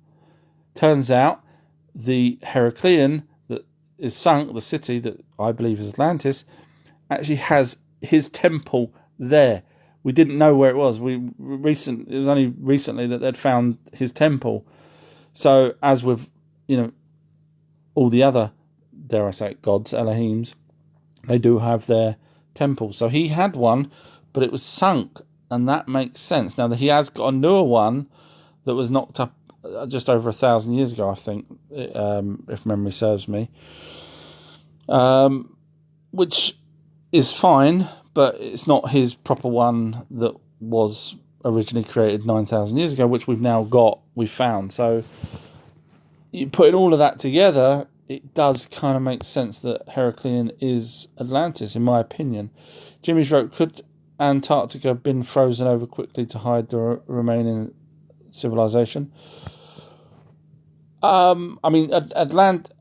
A: Turns out the Heraclean that is sunk, the city that I believe is Atlantis, actually has his temple there. We didn't know where it was. It was only recently that they'd found his temple. So as with, all the other, dare I say it, gods, Elohims, they do have their temple. So he had one, but it was sunk and that makes sense. Now, he has got a newer one that was knocked up just over 1,000 years ago, I think, if memory serves me, which is fine, but it's not his proper one that was originally created 9,000 years ago, which we've found. So you putting all of that together, it does kind of make sense that Heraclean is Atlantis, in my opinion. Jimmy's wrote, could Antarctica have been frozen over quickly to hide the remaining civilization? I mean,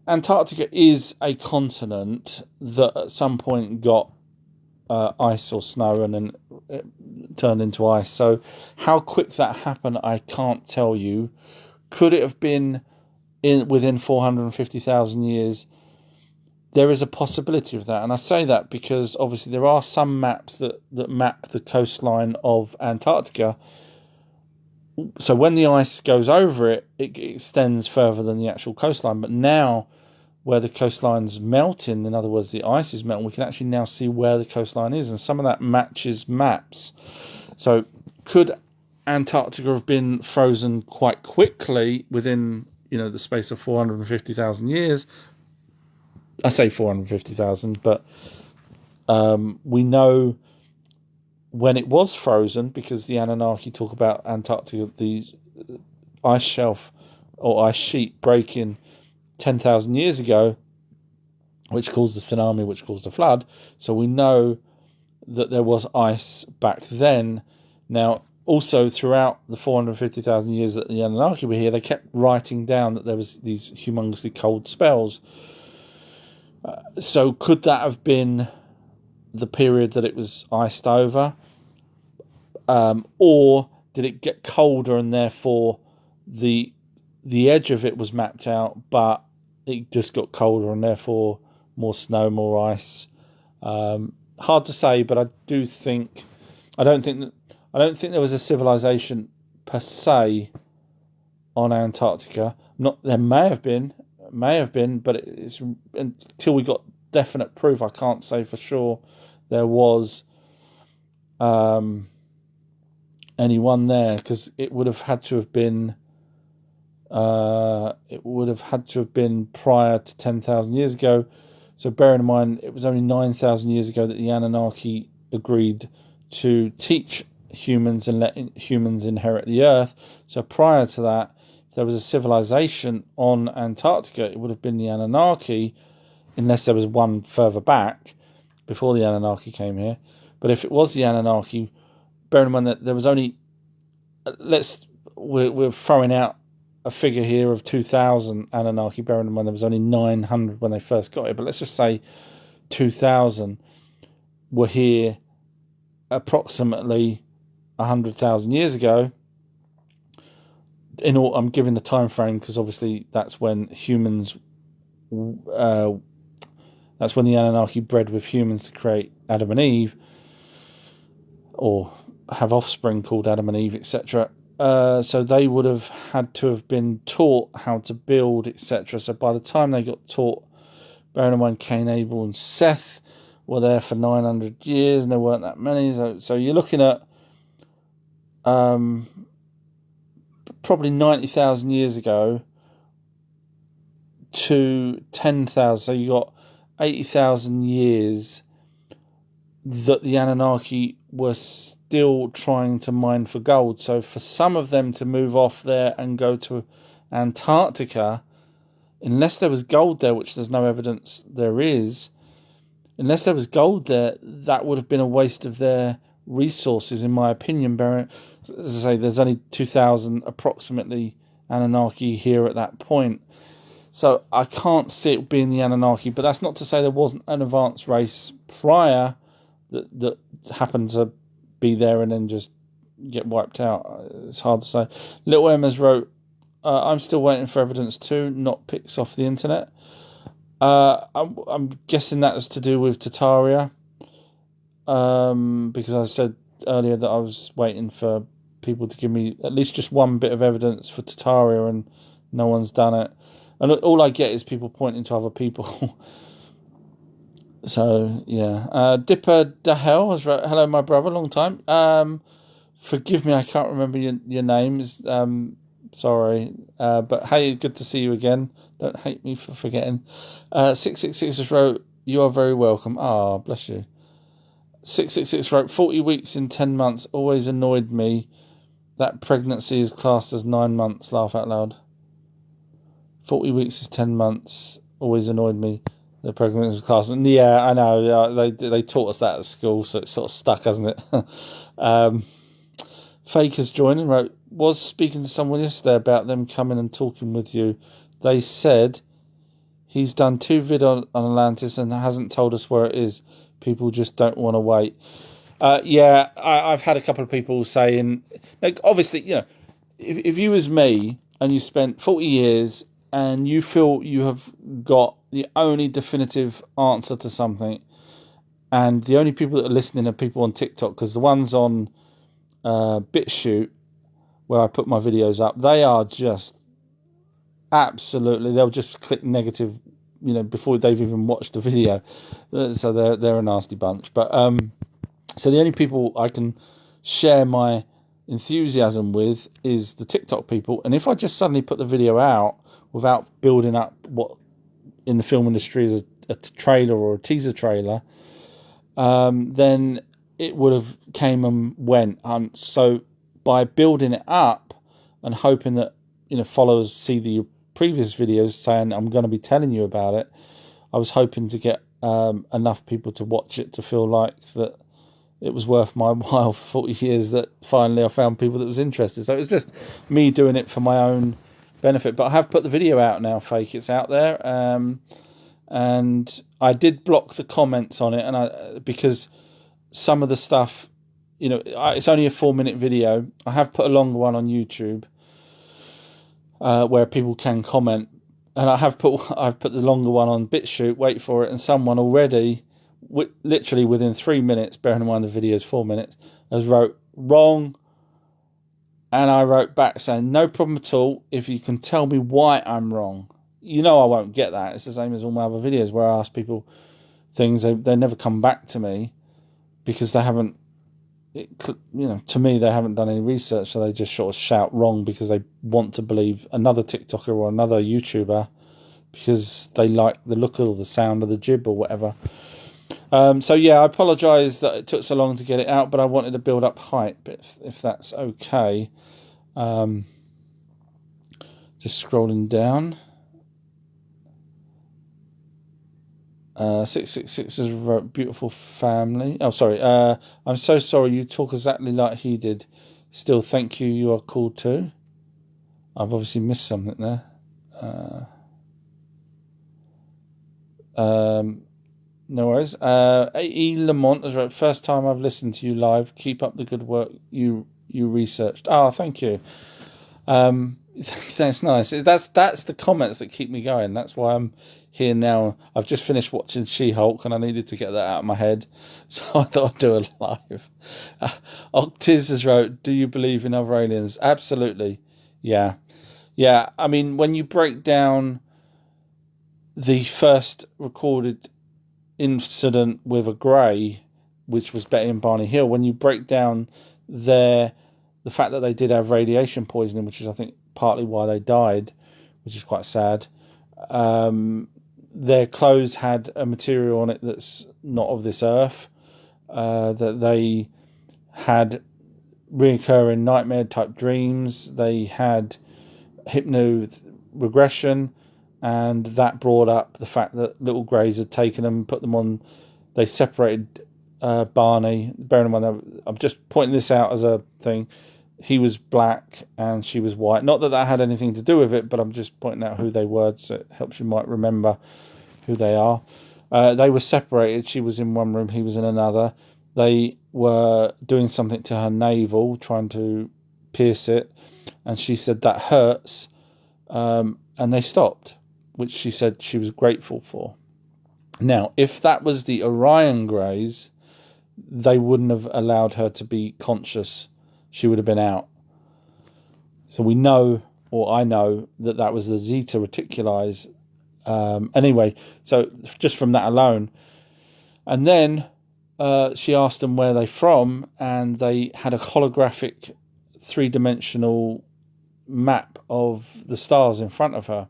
A: Antarctica is a continent that at some point got ice or snow and then it turned into ice. So how quick that happened, I can't tell you. Could it have been within 450,000 years? There is a possibility of that, and I say that because obviously there are some maps that map the coastline of Antarctica. So when the ice goes over it, it extends further than the actual coastline. But now, where the coastline's melting, in other words, the ice is melting, we can actually now see where the coastline is, and some of that matches maps. So could Antarctica have been frozen quite quickly within, the space of 450,000 years? I say 450,000, but we know when it was frozen, because the Anunnaki talk about Antarctica, the ice shelf or ice sheet breaking 10,000 years ago, which caused the tsunami, which caused the flood. So we know that there was ice back then. Now, also throughout the 450,000 years that the Anunnaki were here, they kept writing down that there was these humongously cold spells. So could that have been the period that it was iced over? Or did it get colder and therefore the edge of it was mapped out, but it just got colder and therefore more snow, more ice? Hard to say, but I don't think there was a civilization per se on Antarctica. There may have been, but it's until we got definite proof, I can't say for sure there was anyone there, because it would have had to have been prior to 10,000 years ago. So bearing in mind, it was only 9,000 years ago that the Anunnaki agreed to teach humans and let humans inherit the Earth. So prior to that, if there was a civilization on Antarctica, it would have been the Anunnaki, unless there was one further back before the Anunnaki came here. But if it was the Anunnaki, bearing in mind that there was only, we're throwing out a figure here of 2,000 Anunnaki, bearing in mind there was only 900 when they first got here, but let's just say 2,000 were here approximately 100,000 years ago. I'm giving the time frame because obviously that's when that's when the Anunnaki bred with humans to create Adam and Eve, or have offspring called Adam and Eve, etc. So they would have had to have been taught how to build, etc. So by the time they got taught, bearing in mind Cain, Abel, and Seth were there for 900 years, and there weren't that many. So you're looking at probably 90,000 years ago to 10,000. So you got 80,000 years that the Anunnaki were still trying to mine for gold. So for some of them to move off there and go to Antarctica, unless there was gold there, which there's no evidence there is, unless there was gold there, that would have been a waste of their resources, in my opinion. As I say, there's only 2,000 approximately Anunnaki here at that point. So I can't see it being the Anunnaki, but that's not to say there wasn't an advanced race prior that happened to be there and then just get wiped out. It's hard to say. Little Emma's wrote, I'm still waiting for evidence too, not pics off the internet. I'm guessing that was to do with Tartaria, because I said earlier that I was waiting for people to give me at least just one bit of evidence for Tartaria, and no one's done it. And all I get is people pointing to other people. So, yeah. Dipper Dahel has wrote, hello, my brother, long time. Forgive me, I can't remember your names. Sorry. But hey, good to see you again. Don't hate me for forgetting. 666 just wrote, you are very welcome. Ah, bless you. 666 wrote, 40 weeks in 10 months always annoyed me. That pregnancy is classed as 9 months. Laugh out loud. 40 weeks is 10 months. Always annoyed me. The pregnancy is classed. And yeah, I know. Yeah, they taught us that at school, so it's sort of stuck, hasn't it? Fakers joining wrote, was speaking to someone yesterday about them coming and talking with you. They said he's done 2 videos on Atlantis and hasn't told us where it is. People just don't want to wait. Yeah, I've had a couple of people saying, like, obviously, you know, if you was me and you spent 40 years and you feel you have got the only definitive answer to something, and the only people that are listening are people on TikTok, because the ones on BitChute, where I put my videos up, they are just absolutely, they'll just click negative, you know, before they've even watched the video. So they're a nasty bunch. But so the only people I can share my enthusiasm with is the TikTok people. And if I just suddenly put the video out without building up what in the film industry is a trailer or a teaser trailer, then it would have came and went. So by building it up and hoping that, you know, followers see the previous videos saying I'm going to be telling you about it, I was hoping to get enough people to watch it to feel like that it was worth my while for 40 years, that finally I found people that was interested. So it was just me doing it for my own benefit. But I have put the video out now, Fake. It's out there. And I did block the comments on it, because some of the stuff, you know, it's only a 4-minute video. I have put a longer one on YouTube where people can comment, and I've put the longer one on BitChute. Wait for it, and someone already, literally within 3 minutes, bearing in mind the video is 4 minutes, has wrote wrong, and I wrote back saying no problem at all. If you can tell me why I'm wrong, you know I won't get that. It's the same as all my other videos where I ask people things, they never come back to me because they haven't, you know, to me they haven't done any research, so they just sort of shout wrong because they want to believe another TikToker or another YouTuber because they like the look or the sound of the jib or whatever. So yeah, I apologise that it took so long to get it out, but I wanted to build up hype, if that's okay. Just scrolling down. 666 is a beautiful family. Oh, sorry. I'm so sorry. You talk exactly like he did. Still, thank you. You are cool too. I've obviously missed something there. No worries. E. Lamont is right. First time I've listened to you live. Keep up the good work you researched. Oh, thank you. That's nice. That's the comments that keep me going. That's why I'm here now. I've just finished watching She-Hulk and I needed to get that out of my head, so I thought I'd do a live. Octiz has wrote, do you believe in other aliens? Absolutely. Yeah. I mean, when you break down the first recorded incident with a grey, which was Betty and Barney Hill, when you break down the fact that they did have radiation poisoning, which is I think partly why they died, which is quite sad. Their clothes had a material on it that's not of this earth. That they had reoccurring nightmare type dreams. They had hypno regression, and that brought up the fact that little greys had taken them, put them on. They separated Barney. Bearing in mind, I'm just pointing this out as a thing. He was black and she was white. Not that that had anything to do with it, but I'm just pointing out who they were, so it helps you might remember who they are. They were separated. She was in one room, he was in another. They were doing something to her navel, trying to pierce it, and she said that hurts, and they stopped, which she said she was grateful for. Now, if that was the Orion Greys, they wouldn't have allowed her to be conscious. She would have been out. So we know, or I know, that was the Zeta Reticuli. Anyway, so just from that alone. And then she asked them where they're from, and they had a holographic 3-dimensional map of the stars in front of her,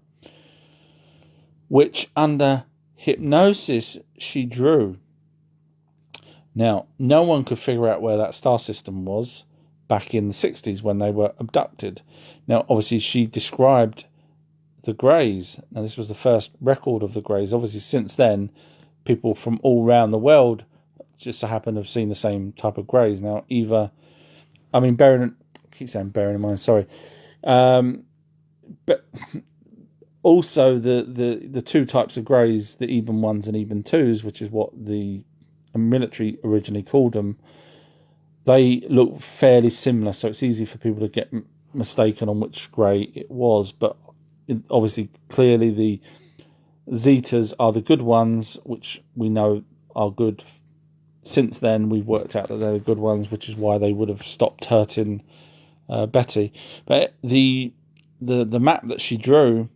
A: which under hypnosis she drew. Now, no one could figure out where that star system was back in the 60s when they were abducted. Now, obviously, she described the Greys. Now, this was the first record of the Greys. Obviously, since then, people from all around the world just so happen to have seen the same type of Greys. Now, I keep saying bearing in mind, sorry. But also the two types of Greys, the even ones and even twos, which is what the military originally called them, they look fairly similar, so it's easy for people to get mistaken on which Grey it was. But obviously, clearly the Zetas are the good ones, which we know are good. Since then, we've worked out that they're the good ones, which is why they would have stopped hurting Betty. But the map that she drew,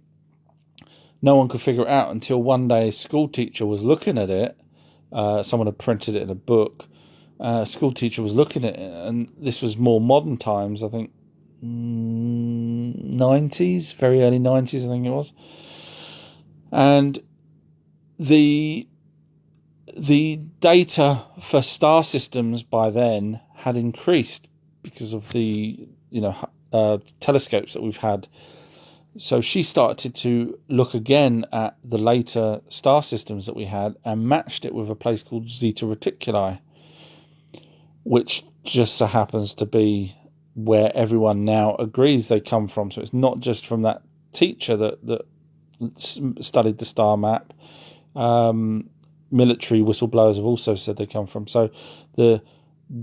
A: no one could figure it out until one day a school teacher was looking at it. Someone had printed it in a book. A school teacher was looking at it, and this was more modern times, I think 90s, very early 90s, I think it was. And the data for star systems by then had increased because of the telescopes that we've had. So she started to look again at the later star systems that we had and matched it with a place called Zeta Reticuli, which just so happens to be where everyone now agrees they come from. So it's not just from that teacher that studied the star map. Military whistleblowers have also said they come from. So the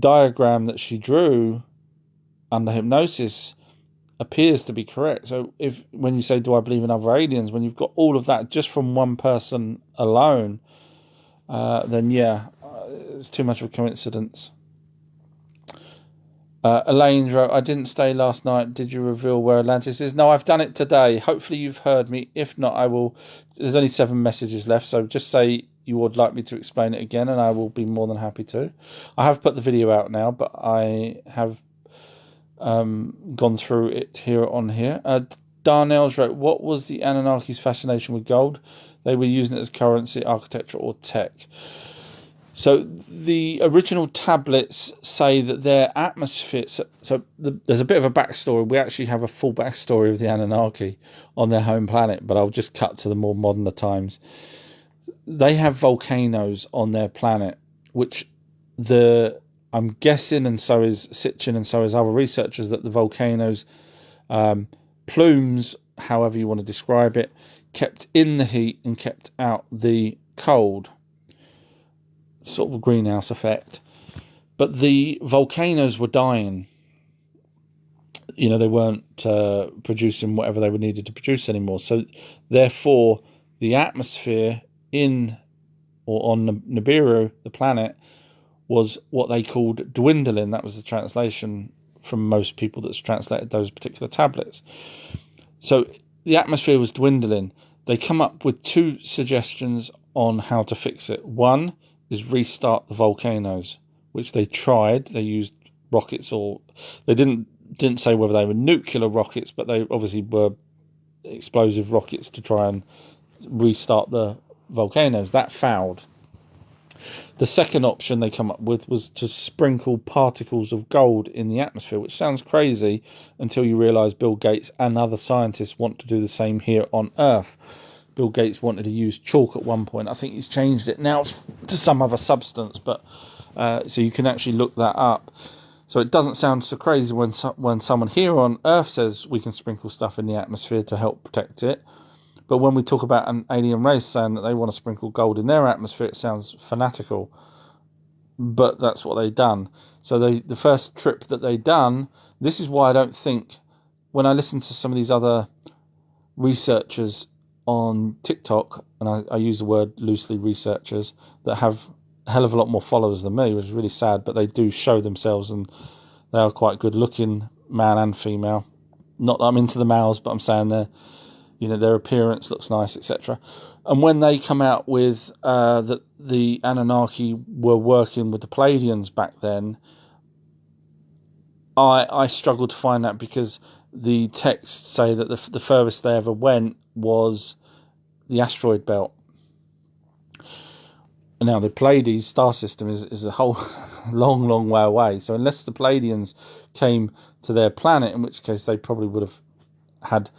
A: diagram that she drew under hypnosis appears to be correct. So when you say, do I believe in other aliens, when you've got all of that just from one person alone, then yeah, it's too much of a coincidence. Elaine wrote, I didn't stay last night. Did you reveal where Atlantis is? No, I've done it today. Hopefully you've heard me. If not, I will. There's only 7 messages left, so just say you would like me to explain it again, and I will be more than happy to. I have put the video out now, but I have gone through it here. Darnell's wrote, what was the Anunnaki's fascination with gold? They were using it as currency, architecture, or tech. So the original tablets say that their atmosphere... So there's a bit of a backstory. We actually have a full backstory of the Anunnaki on their home planet, but I'll just cut to the more modern times. They have volcanoes on their planet, which I'm guessing, and so is Sitchin, and so is other researchers, that the volcanoes, plumes, however you want to describe it, kept in the heat and kept out the cold. Sort of a greenhouse effect. But the volcanoes were dying. They weren't producing whatever they were needed to produce anymore. So therefore, the atmosphere on Nibiru, the planet, was what they called dwindling. That was the translation from most people that's translated those particular tablets. So the atmosphere was dwindling. They come up with 2 suggestions on how to fix it. One is restart the volcanoes, which they tried. They used rockets, or they didn't say whether they were nuclear rockets, but they obviously were explosive rockets to try and restart the volcanoes. That fouled. The second option they come up with was to sprinkle particles of gold in the atmosphere, which sounds crazy until you realise Bill Gates and other scientists want to do the same here on Earth. Bill Gates wanted to use chalk at one point. I think he's changed it now to some other substance, but so you can actually look that up. So it doesn't sound so crazy when someone here on Earth says we can sprinkle stuff in the atmosphere to help protect it. But when we talk about an alien race saying that they want to sprinkle gold in their atmosphere, it sounds fanatical. But that's what they've done. So the first trip that they've done, this is why I don't think, when I listen to some of these other researchers on TikTok, and I use the word loosely, researchers, that have a hell of a lot more followers than me, which is really sad, but they do show themselves, and they are quite good looking, man and female. Not that I'm into the males, but I'm saying their appearance looks nice, etc. And when they come out with that the Anunnaki were working with the Pleiadians back then, I struggled to find that, because the texts say that the furthest they ever went was the asteroid belt. Now, the Pleiades star system is a whole long, long way away. So unless the Pleiadians came to their planet, in which case they probably would have had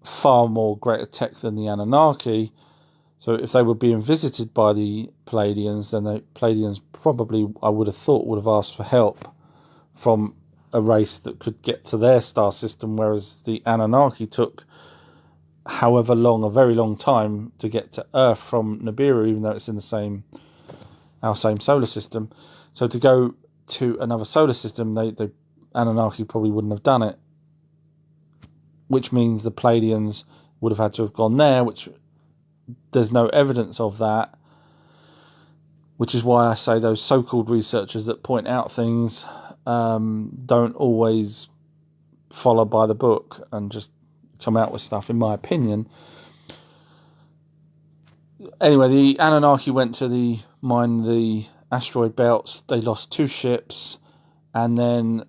A: far more greater tech than the Anunnaki. So if they were being visited by the Pleiadians, then the Pleiadians probably, I would have thought, would have asked for help from a race that could get to their star system, whereas the Anunnaki took however long, a very long time, to get to Earth from Nibiru, even though it's in our same solar system. So to go to another solar system, the Anunnaki probably wouldn't have done it, which means the Pleiadians would have had to have gone there, which there's no evidence of that, which is why I say those so-called researchers that point out things don't always follow by the book and just come out with stuff, in my opinion. Anyway, the Anunnaki went to mine the asteroid belts. They lost 2 ships, and then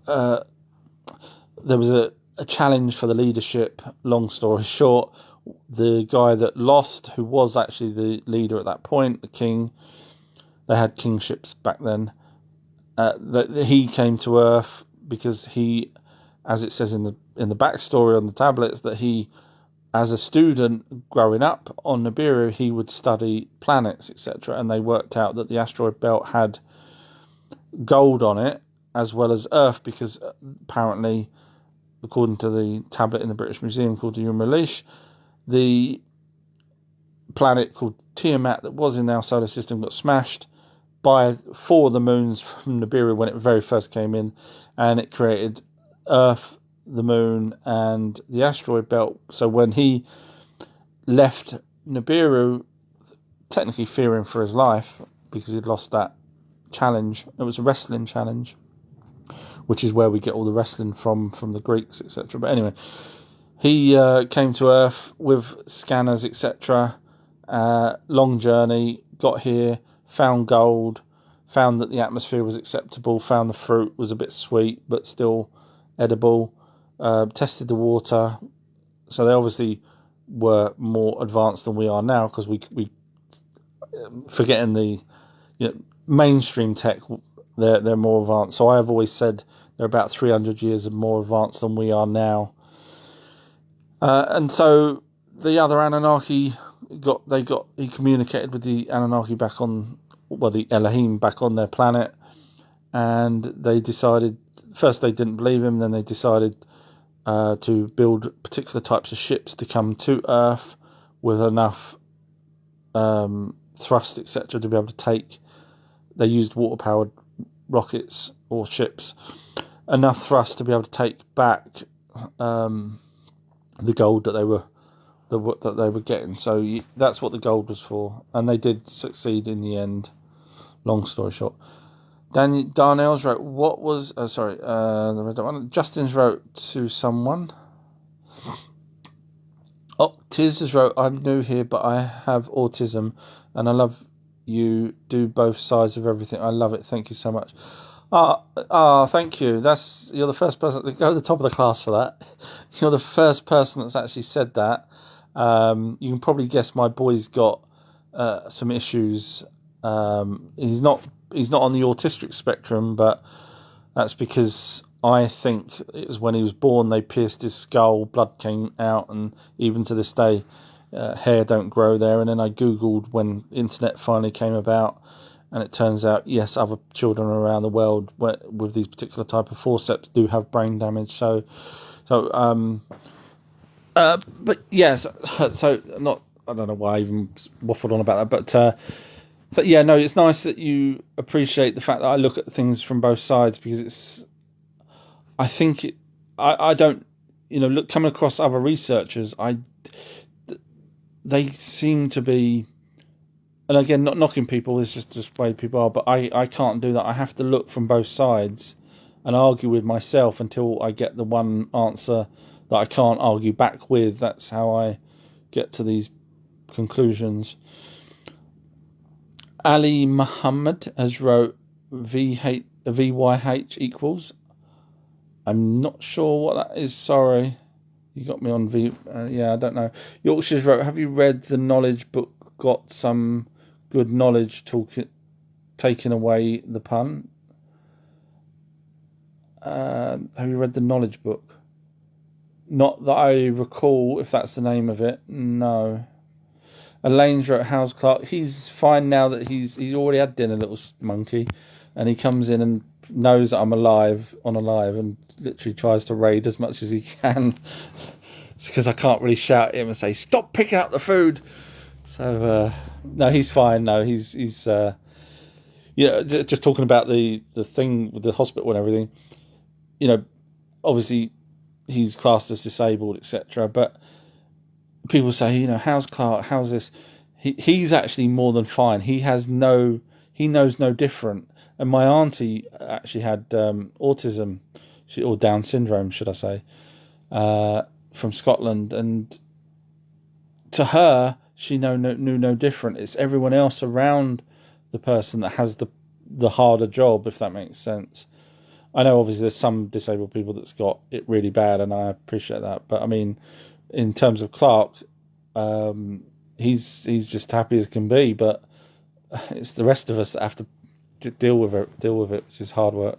A: there was a challenge for the leadership. Long story short, the guy that lost, who was actually the leader at that point, the king, they had kingships back then, he came to Earth because he, as it says in the backstory on the tablets, that he, as a student growing up on Nibiru, he would study planets, etc., and they worked out that the asteroid belt had gold on it as well as Earth, because apparently, according to the tablet in the British Museum called the Lumeria, the planet called Tiamat that was in our solar system got smashed by 4 of the moons from Nibiru when it very first came in, and it created Earth, the moon, and the asteroid belt. So when he left Nibiru, technically fearing for his life because he'd lost that challenge, it was a wrestling challenge, which is where we get all the wrestling from the Greeks, etc. But anyway, he came to Earth with scanners, etc. Long journey, got here, found gold, found that the atmosphere was acceptable, found the fruit was a bit sweet but still edible, tested the water. So they obviously were more advanced than we are now, because we forgetting the mainstream tech, they're more advanced. So I have always said they're about 300 years more advanced than we are now. And so the other Anunnaki he communicated with the Anunnaki back on, the Elohim back on their planet, and they decided, first they didn't believe him, then they decided to build particular types of ships to come to Earth with enough thrust, etc., to be able to take, they used water-powered rockets or ships, enough thrust to be able to take back the gold that they were getting. So that's what the gold was for, and they did succeed in the end. Long story short, Darnell's wrote, what was Justin's wrote to someone. Tiz has wrote, I'm new here but I have autism and I love you do both sides of everything. I love it, thank you so much. Thank you. You're the first person to go to the top of the class for that. You're the first person that's actually said that. You can probably guess my boy's got some issues. He's not on the autistic spectrum, but that's because I think it was when he was born they pierced his skull, blood came out, and even to this day hair don't grow there. And then I googled when internet finally came about, and it turns out, yes, other children around the world with these particular type of forceps do have brain damage. But yes, so not. I don't know why I even waffled on about that, but yeah, no, it's nice that you appreciate the fact that I look at things from both sides, because I don't, coming across other researchers, they seem to be, and again, not knocking people, it's just the way people are, but I can't do that. I have to look from both sides and argue with myself until I get the one answer that I can't argue back with. That's how I get to these conclusions. Ali Muhammad has wrote VYH equals. I'm not sure what that is. Sorry, you got me on V. Yeah, I don't know. Yorkshire's wrote, have you read the knowledge book? Got some good knowledge taking away the pun. Have you read the knowledge book? Not that I recall, if that's the name of it. No. Elaine's wrote, how's Clark? He's fine now that he's already had dinner, little monkey, and he comes in and knows that I'm alive, and literally tries to raid as much as he can. It's because I can't really shout at him and say, stop picking up the food. So no, he's fine. No, he's just talking about the thing with the hospital and everything. You know, obviously he's classed as disabled, etc. But people say, you know, how's Clark? How's this? He's actually more than fine. He knows no different. And my auntie actually had autism, or Down syndrome, should I say, from Scotland. And to her, she knew no different. It's everyone else around the person that has the harder job, if that makes sense. I know obviously there's some disabled people that's got it really bad, and I appreciate that. But I mean, in terms of Clark, he's just happy as can be. But it's the rest of us that have to deal with it, which is hard work.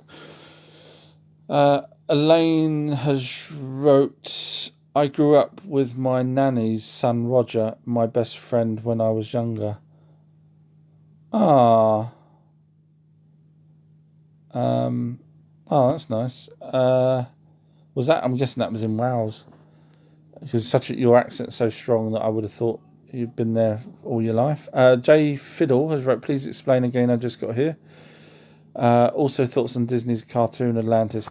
A: Elaine has wrote, I grew up with my nanny's son Roger, my best friend when I was younger. Oh, that's nice. Was that? I'm guessing that was in Wales, because your accent's so strong that I would have thought you'd been there all your life. Jay Fiddle has wrote, please explain again. I just got here. Also thoughts on Disney's cartoon Atlantis.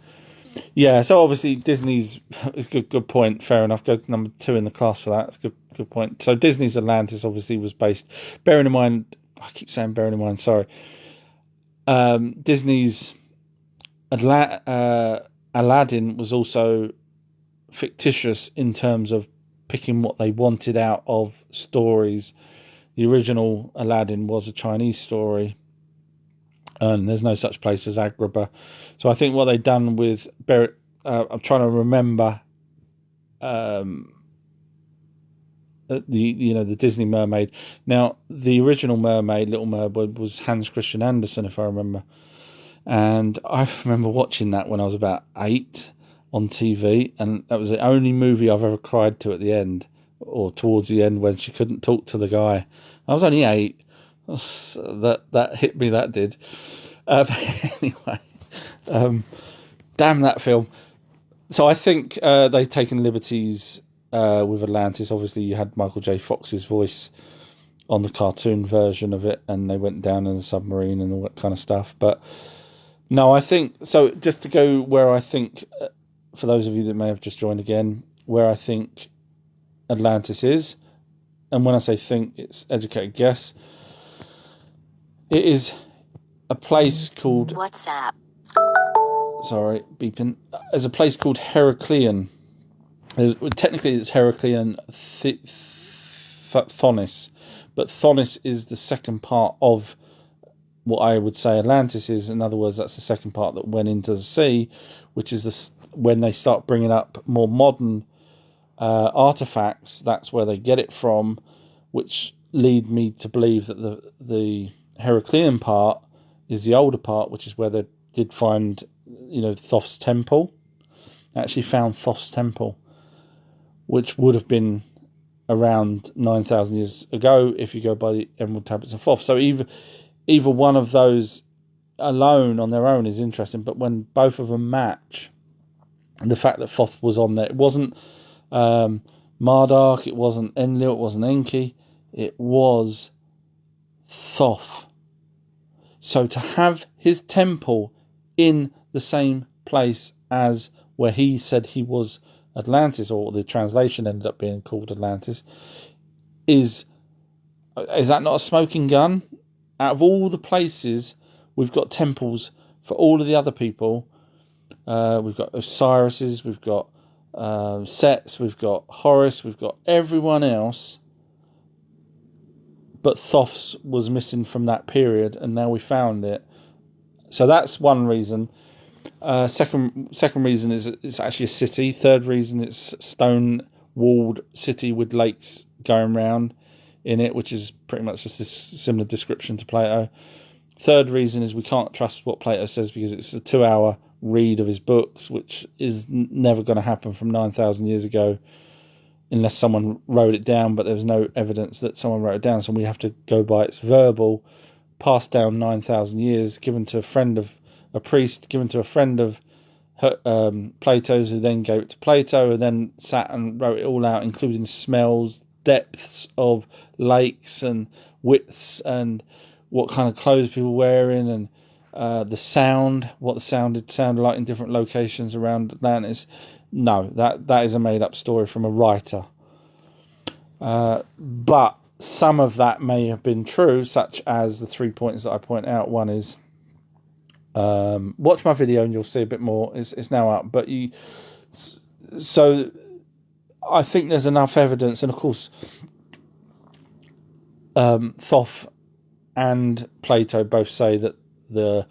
A: Yeah, so obviously Disney's is good point. Fair enough. Go to number 2 in the class for that. It's good point. So Disney's Atlantis obviously was based. Bearing in mind, I keep saying bearing in mind. Sorry. Disney's Aladdin was also fictitious in terms of picking what they wanted out of stories. The original Aladdin was a Chinese story, and there's no such place as Agrabah. So I think what they've done with I'm trying to remember the Disney Mermaid. Now the original mermaid, Little Mermaid, was Hans Christian Andersen, if I remember. And I remember watching that when I was about 8 on TV, and that was the only movie I've ever cried to at the end, or towards the end when she couldn't talk to the guy. I was only 8. That hit me, that did. Anyway, damn that film. So I think they've taken liberties with Atlantis. Obviously, you had Michael J. Fox's voice on the cartoon version of it, and they went down in the submarine and all that kind of stuff. But no, I think so. Just to go where I think, for those of you that may have just joined again, where I think Atlantis is, and when I say think, it's educated guess. It is a place called...
B: WhatsApp.
A: Sorry, beeping. There's a place called Heraclean. Technically, it's Heraclean Thonis, but Thonis is the second part of what I would say Atlantis is. In other words, that's the second part that went into the sea, which is when they start bringing up more modern artifacts. That's where they get it from, which lead me to believe that the Heraclean part is the older part, which is where they did find, Thoth's temple. They actually found Thoth's temple, which would have been around 9,000 years ago if you go by the Emerald Tablets of Thoth. So either one of those alone on their own is interesting, but when both of them match, the fact that Thoth was on there, it wasn't Marduk, it wasn't Enlil, it wasn't Enki, it was Thoth. So to have his temple in the same place as where he said he was Atlantis, or the translation ended up being called Atlantis, is that not a smoking gun? Out of all the places, we've got temples for all of the other people. We've got Osiris's, we've got Sets, we've got Horus, we've got everyone else, but Thoth's was missing from that period, and now we found it. So that's one reason. Second reason is it's actually a city. Third reason, it's stone walled city with lakes going round in it, which is pretty much just a similar description to Plato. Third reason is we can't trust what Plato says because it's a 2-hour read of his books, which is never going to happen from 9,000 years ago unless someone wrote it down, but there was no evidence that someone wrote it down, so we have to go by its verbal, passed down 9,000 years, given to a priest, given to a friend of Plato's, who then gave it to Plato, and then sat and wrote it all out, including smells, depths of lakes and widths, and what kind of clothes people were wearing, and the sound, what the sounded like in different locations around Atlantis. No, that is a made-up story from a writer. But some of that may have been true, such as the 3 points that I point out. One is, watch my video and you'll see a bit more. It's now up. But so I think there's enough evidence, and of course, Thoth and Plato both say that the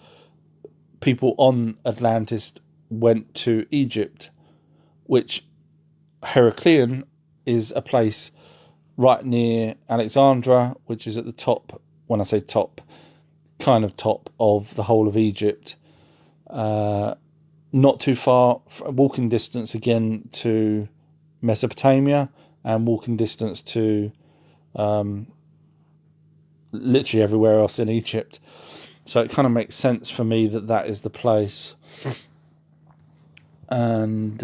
A: people on Atlantis went to Egypt, which Heracleion is a place right near Alexandria, which is at the top, when I say top, kind of top of the whole of Egypt. Not too far, walking distance again to Mesopotamia, and walking distance to literally everywhere else in Egypt. So it kind of makes sense for me that is the place. And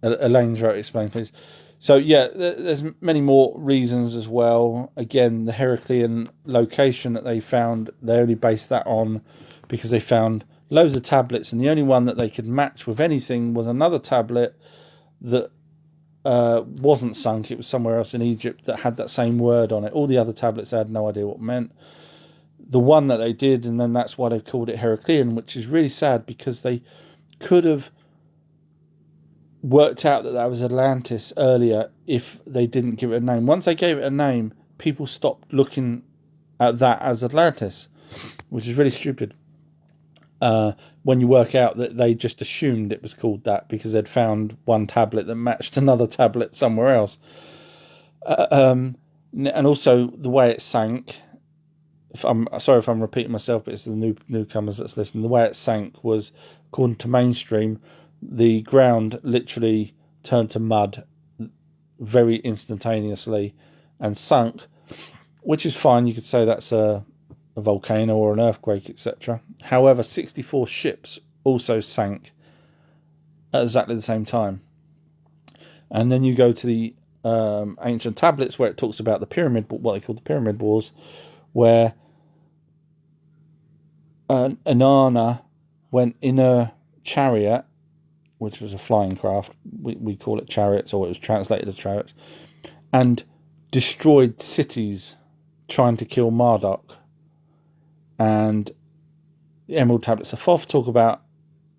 A: Elaine's wrote, explain please. So yeah, there's many more reasons as well. Again, the Heracleian location that they found, they only based that on because they found loads of tablets, and the only one that they could match with anything was another tablet that wasn't sunk. It was somewhere else in Egypt that had that same word on it. All the other tablets, they had no idea what it meant. The one that they did, and then that's why they've called it Heracleian, which is really sad because they could have worked out that was Atlantis earlier if they didn't give it a name. Once they gave it a name, people stopped looking at that as Atlantis, which is really stupid. When you work out that they just assumed it was called that because they'd found one tablet that matched another tablet somewhere else. And also the way it sank, I'm sorry if I'm repeating myself, but it's the newcomers that's listening. The way it sank was, according to mainstream, the ground literally turned to mud very instantaneously and sunk, which is fine. You could say that's a volcano or an earthquake, etc. However, 64 ships also sank at exactly the same time. And then you go to the ancient tablets where it talks about the pyramid, what they call the pyramid wars, where Inanna went in a chariot, which was a flying craft. We call it chariots, or it was translated as chariots, and destroyed cities trying to kill Marduk. And the Emerald Tablets of Thoth talk about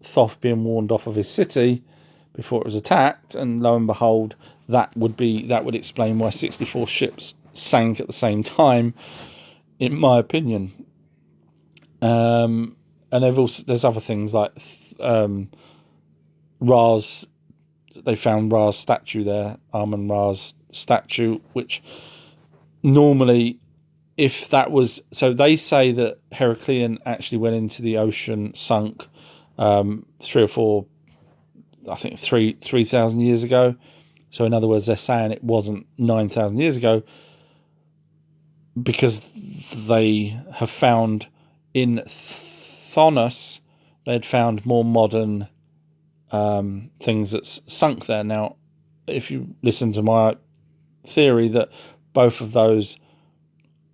A: Thoth being warned off of his city before it was attacked, and lo and behold, that would explain why 64 ships sank at the same time, in my opinion. And there's other things like Ra's. They found Ra's statue there, Amun-Ra's statue, which normally, if that was, so they say that Heracleion actually went into the ocean, sunk 3,000 years ago. So in other words, they're saying it wasn't 9,000 years ago, because they have found in Thonos, they'd found more modern things that's sunk there. Now, if you listen to my theory that both of those,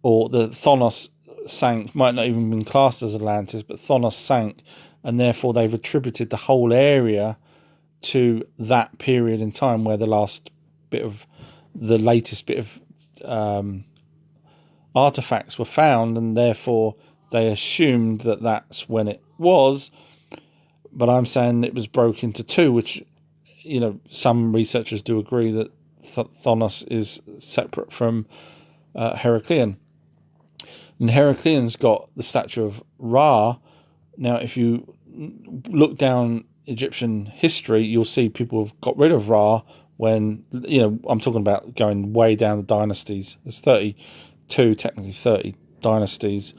A: or the Thonos sank, might not even been classed as Atlantis, but Thonos sank, and therefore they've attributed the whole area to that period in time where the latest bit of artifacts were found, and therefore they assumed that that's when it was. But I'm saying it was broke into two, which some researchers do agree that Thonos is separate from Heraclean. And Heraclean's got the statue of Ra. Now, if you look down Egyptian history, you'll see people have got rid of Ra when, I'm talking about going way down the dynasties. There's 32, technically 30 dynasties.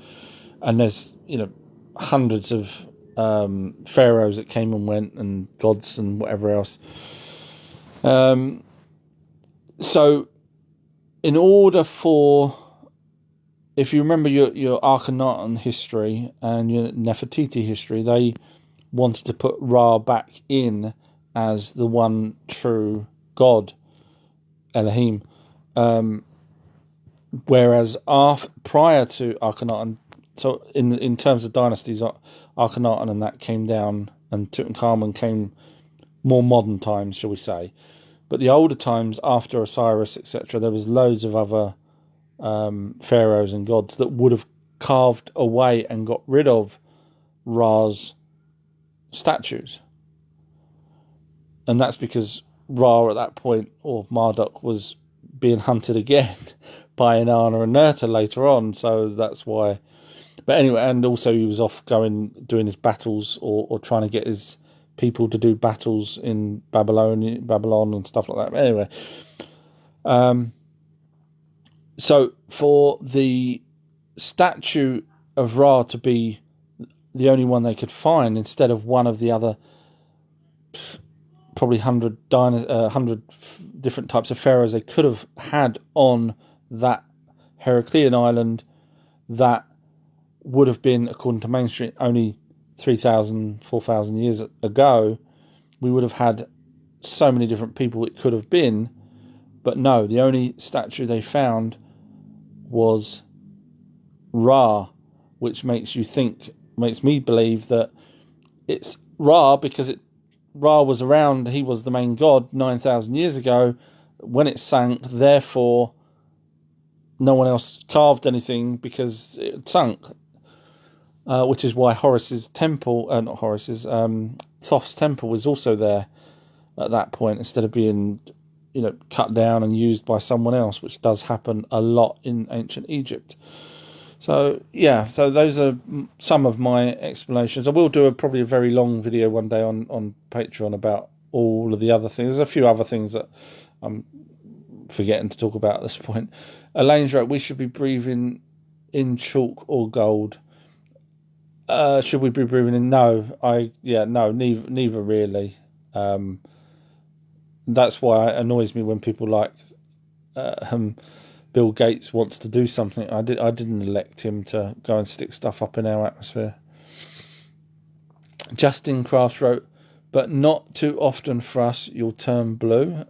A: And there's, hundreds of pharaohs that came and went, and gods and whatever else. So, in order for, if you remember your Akhenaten history and your Nefertiti history, they wanted to put Ra back in as the one true God, Elohim. Whereas prior to Akhenaten, so in terms of dynasties, Akhenaten and that came down, and Tutankhamun came more modern times, shall we say. But the older times, after Osiris, etc., there was loads of other pharaohs and gods that would have carved away and got rid of Ra's statues. And that's because Ra at that point, or Marduk, was being hunted again by Inanna and Nerta later on, so that's why. But anyway, and also he was off doing his battles, or trying to get his people to do battles in Babylon and stuff like that. But anyway, so for the statue of Ra to be the only one they could find, instead of one of the other probably 100 different types of pharaohs they could have had on that Heraclean island, that would have been, according to mainstream, only 3,000, 4,000 years ago, we would have had so many different people it could have been. But no, the only statue they found was Ra, which makes me believe that it's Ra because Ra was around, he was the main god 9,000 years ago when it sank, therefore no one else carved anything because it sunk. Which is why Thoth's temple was also there at that point, instead of being, cut down and used by someone else, which does happen a lot in ancient Egypt. So, so those are some of my explanations. I will do probably a very long video one day on Patreon about all of the other things. There's a few other things that I'm forgetting to talk about at this point. Elaine's right, we should be breathing in chalk or gold. Should we be breathing in? No, neither really. That's why it annoys me when people like Bill Gates wants to do something. I didn't elect him to go and stick stuff up in our atmosphere. Justin Crafts wrote, but not too often for us, you'll turn blue.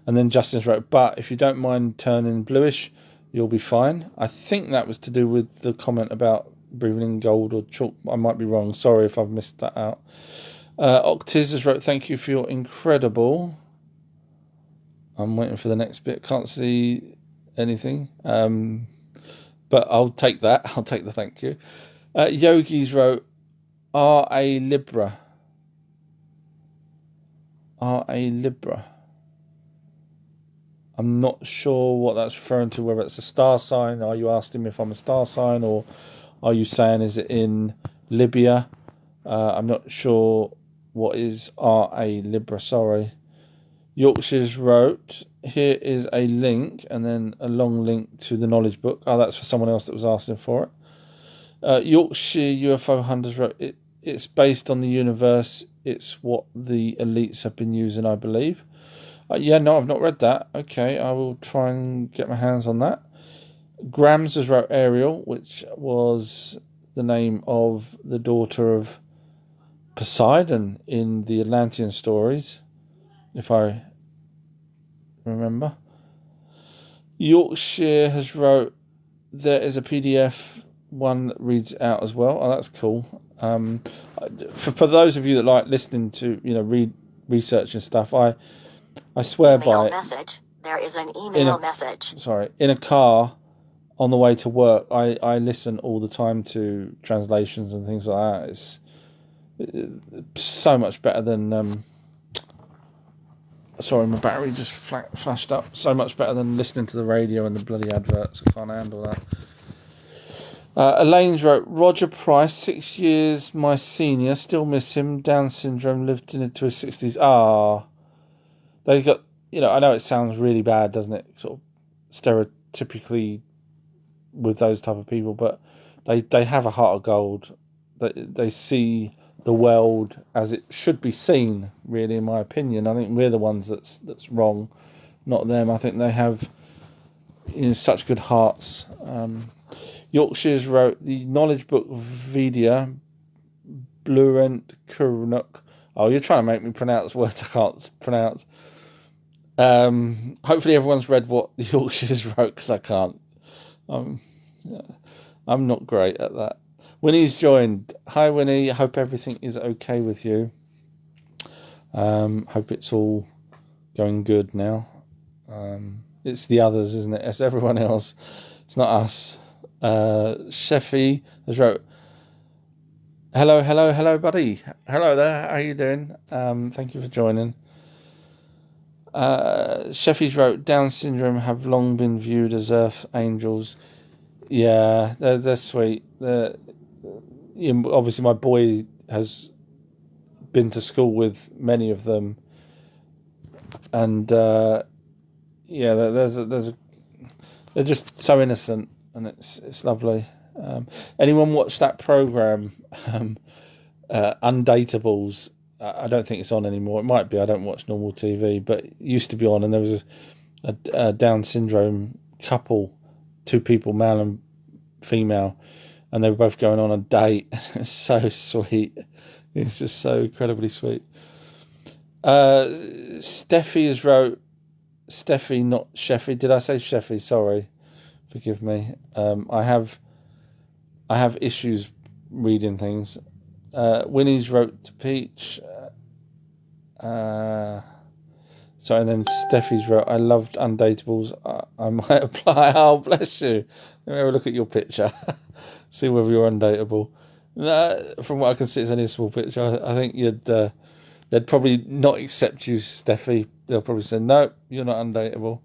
A: And then Justin wrote, but if you don't mind turning bluish, you'll be fine. I think that was to do with the comment about breathing in gold or chalk. I might be wrong. Sorry if I've missed that out. Octiz has wrote, thank you for your incredible. I'm waiting for the next bit. Can't see anything. But I'll take that. I'll take the thank you. Yogi's wrote, R.A. Libra. R.A. Libra. I'm not sure what that's referring to, whether it's a star sign. Are you asking me if I'm a star sign, or are you saying is it in Libya? I'm not sure what is R.A. Libra, sorry. Yorkshire's wrote, here is a link, and then a long link to the knowledge book. Oh, that's for someone else that was asking for it. Yorkshire UFO Hunters wrote, it's based on the universe. It's what the elites have been using, I believe. No, I've not read that. Okay, I will try and get my hands on that. Grams has wrote Ariel, which was the name of the daughter of Poseidon in the Atlantean stories, if I remember. Yorkshire has wrote, there is a PDF one that reads out as well. Oh, that's cool. For those of you that like listening to, read research and stuff, I swear by it.
B: Message. There is an email message.
A: Sorry, in a car, on the way to work, I listen all the time to translations and things like that. It's so much better than sorry, my battery just flashed up. So much better than listening to the radio and the bloody adverts. I can't handle that. Elaine's wrote, Roger Price, 6 years my senior, still miss him, Down syndrome, lived into his 60s. They got, I know it sounds really bad, doesn't it, sort of stereotypically with those type of people, but they have a heart of gold. They see the world as it should be seen, really, in my opinion. I think we're the ones that's wrong, not them. I think they have such good hearts. Yorkshire's wrote, the knowledge book Vidya Blurent Kurunuk. Oh, you're trying to make me pronounce words I can't pronounce. Hopefully everyone's read what the Yorkshire's wrote, because I can't. I'm not great at that. Winnie's joined. Hi, Winnie. I hope everything is okay with you. Hope it's all going good now. It's the others, isn't it? It's everyone else. It's not us. Sheffy has wrote, hello, buddy. Hello there. How you doing? Thank you for joining. Sheffy's wrote, Down syndrome have long been viewed as Earth angels. Yeah, they're sweet. Obviously, my boy has been to school with many of them, and they're just so innocent, and it's lovely. Anyone watch that program, Undateables? I don't think it's on anymore. It might be. I don't watch normal TV, but it used to be on, and there was a Down syndrome couple, 2 people, male and female, and they were both going on a date. It's so sweet. It's just so incredibly sweet. Steffi has wrote, Steffi, not Sheffy. Did I say Sheffy? Sorry, forgive me. I have issues reading things. Winnie's wrote to Peach. And then Steffi's wrote, I loved Undateables. I might apply. Oh, bless you. Let me have a look at your picture. See whether you're undateable. From what I can see, it's only a small picture. I think they'd probably not accept you, Steffi. They'll probably say, no, you're not undateable.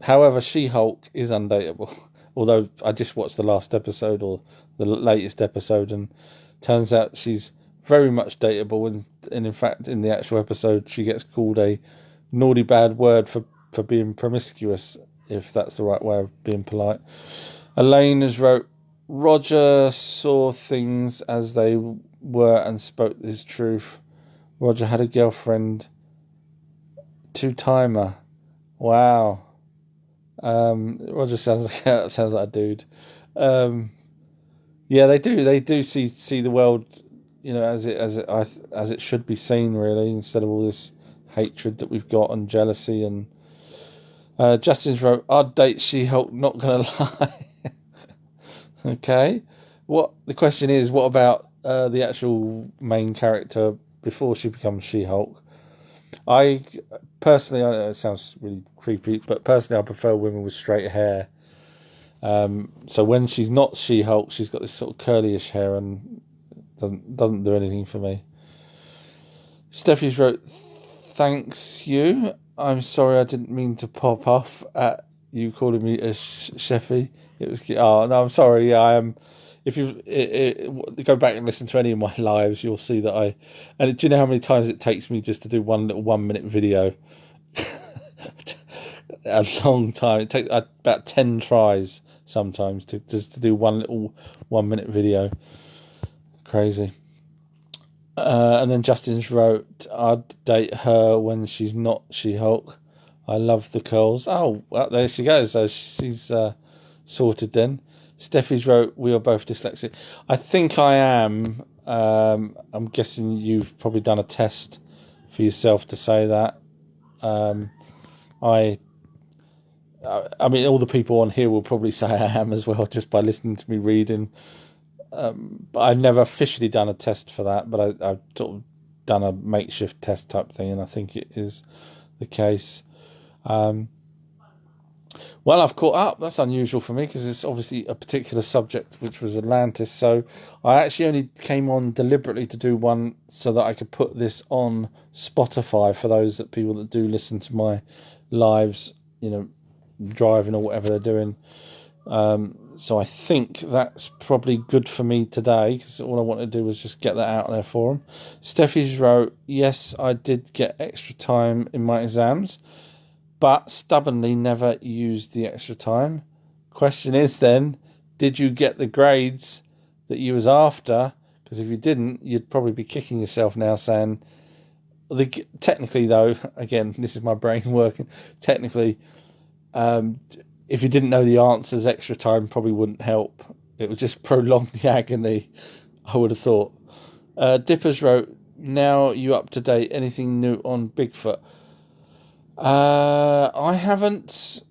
A: However, She-Hulk is undateable. Although I just watched the last episode, or the latest episode, and turns out she's very much dateable, and in fact, in the actual episode, she gets called a naughty bad word for being promiscuous, if that's the right way of being polite. Elaine has wrote, Roger saw things as they were and spoke his truth. Roger had a girlfriend, 2-timer. Wow. Roger sounds like a dude. Yeah, they do see the world, as it should be seen, really, instead of all this hatred that we've got and jealousy. And Justin's wrote, I'd date She-Hulk, not gonna lie. Okay, the question is, what about the actual main character before she becomes She-Hulk? I personally, I know it sounds really creepy, but personally I prefer women with straight hair. So when she's not She-Hulk, she's got this sort of curlyish hair and doesn't do anything for me. Steffi's wrote, thanks you. I'm sorry, I didn't mean to pop off at you calling me a Sheffy. It was, oh no, I'm sorry. Yeah, I am. If you go back and listen to any of my lives, you'll see that and do you know how many times it takes me just to do one little 1-minute video? A long time. It takes about 10 tries sometimes to do one little 1-minute video. Crazy. And then Justin's wrote, I'd date her when she's not She-Hulk. I love the curls. Oh, well, there she goes. So she's sorted then. Steffi's wrote, we are both dyslexic. I think I am. I'm guessing you've probably done a test for yourself to say that. I mean, all the people on here will probably say I am as well, just by listening to me reading. But I've never officially done a test for that, but I've sort of done a makeshift test type thing, and I think it is the case. Well, I've caught up. That's unusual for me because it's obviously a particular subject, which was Atlantis. So I actually only came on deliberately to do one so that I could put this on Spotify for those people that do listen to my lives, driving or whatever they're doing. So I think that's probably good for me today because all I wanted to do was just get that out there for them. Steffi's wrote, yes, I did get extra time in my exams, but stubbornly never used the extra time. Question is then, did you get the grades that you was after? Because if you didn't, you'd probably be kicking yourself now saying, technically though, again, this is my brain working, technically, if you didn't know the answers, extra time probably wouldn't help. It would just prolong the agony, I would have thought. Dippers wrote, now you up to date, anything new on Bigfoot? I haven't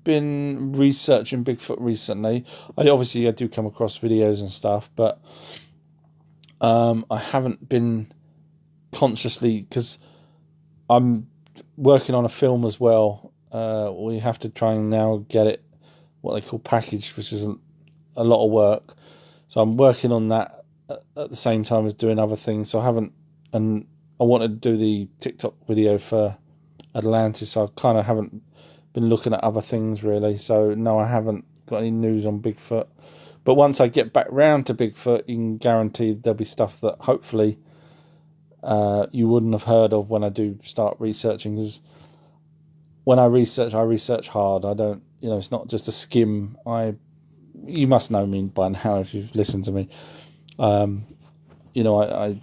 A: been researching Bigfoot recently. I do come across videos and stuff, but I haven't been consciously, because I'm working on a film as well. We have to try and now get it what they call packaged, which is a lot of work. So I'm working on that at the same time as doing other things. So I wanted to do the TikTok video for Atlantis, so I kind of haven't been looking at other things really. So no, I haven't got any news on Bigfoot. But once I get back round to Bigfoot, you can guarantee there'll be stuff that hopefully you wouldn't have heard of when I do start researching. Because when I research hard. I don't, it's not just a skim. You must know me by now if you've listened to me. I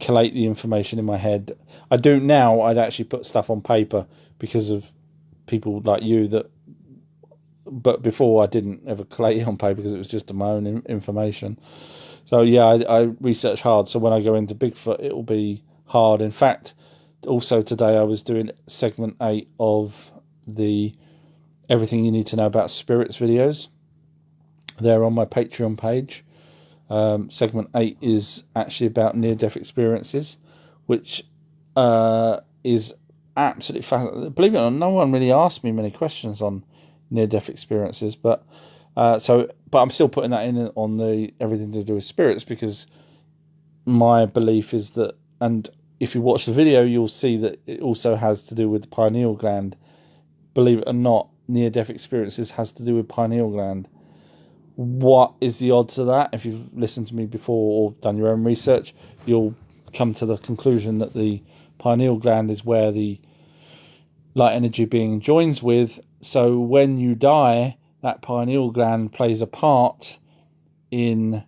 A: collate the information in my head. I do now. I'd actually put stuff on paper because of people like you but before I didn't ever collate it on paper because it was just my own information. So yeah, I research hard. So when I go into Bigfoot, it will be hard. In fact, also today I was doing segment 8 of the Everything You Need to Know About Spirits videos. They're on my Patreon page. Segment 8 is actually about near-death experiences, which is absolutely fascinating. Believe it or not, no one really asked me many questions on near-death experiences, but I'm still putting that in on the everything to do with spirits, because my belief is that, and if you watch the video, you'll see that it also has to do with the pineal gland. Believe it or not, near-death experiences has to do with pineal gland. What is the odds of that? If you've listened to me before or done your own research, you'll come to the conclusion that the pineal gland is where the light energy being joins with. So when you die, that pineal gland plays a part in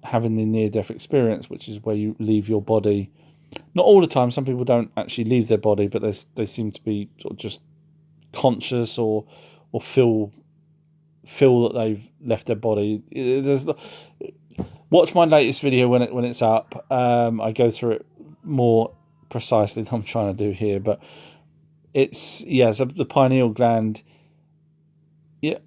A: having the near-death experience, which is where you leave your body. Not all the time. Some people don't actually leave their body, but they seem to be sort of just conscious or feel that they've left their body. Watch my latest video when it's up. I go through it more precisely than I'm trying to do here, but it's so the pineal gland. Yeah,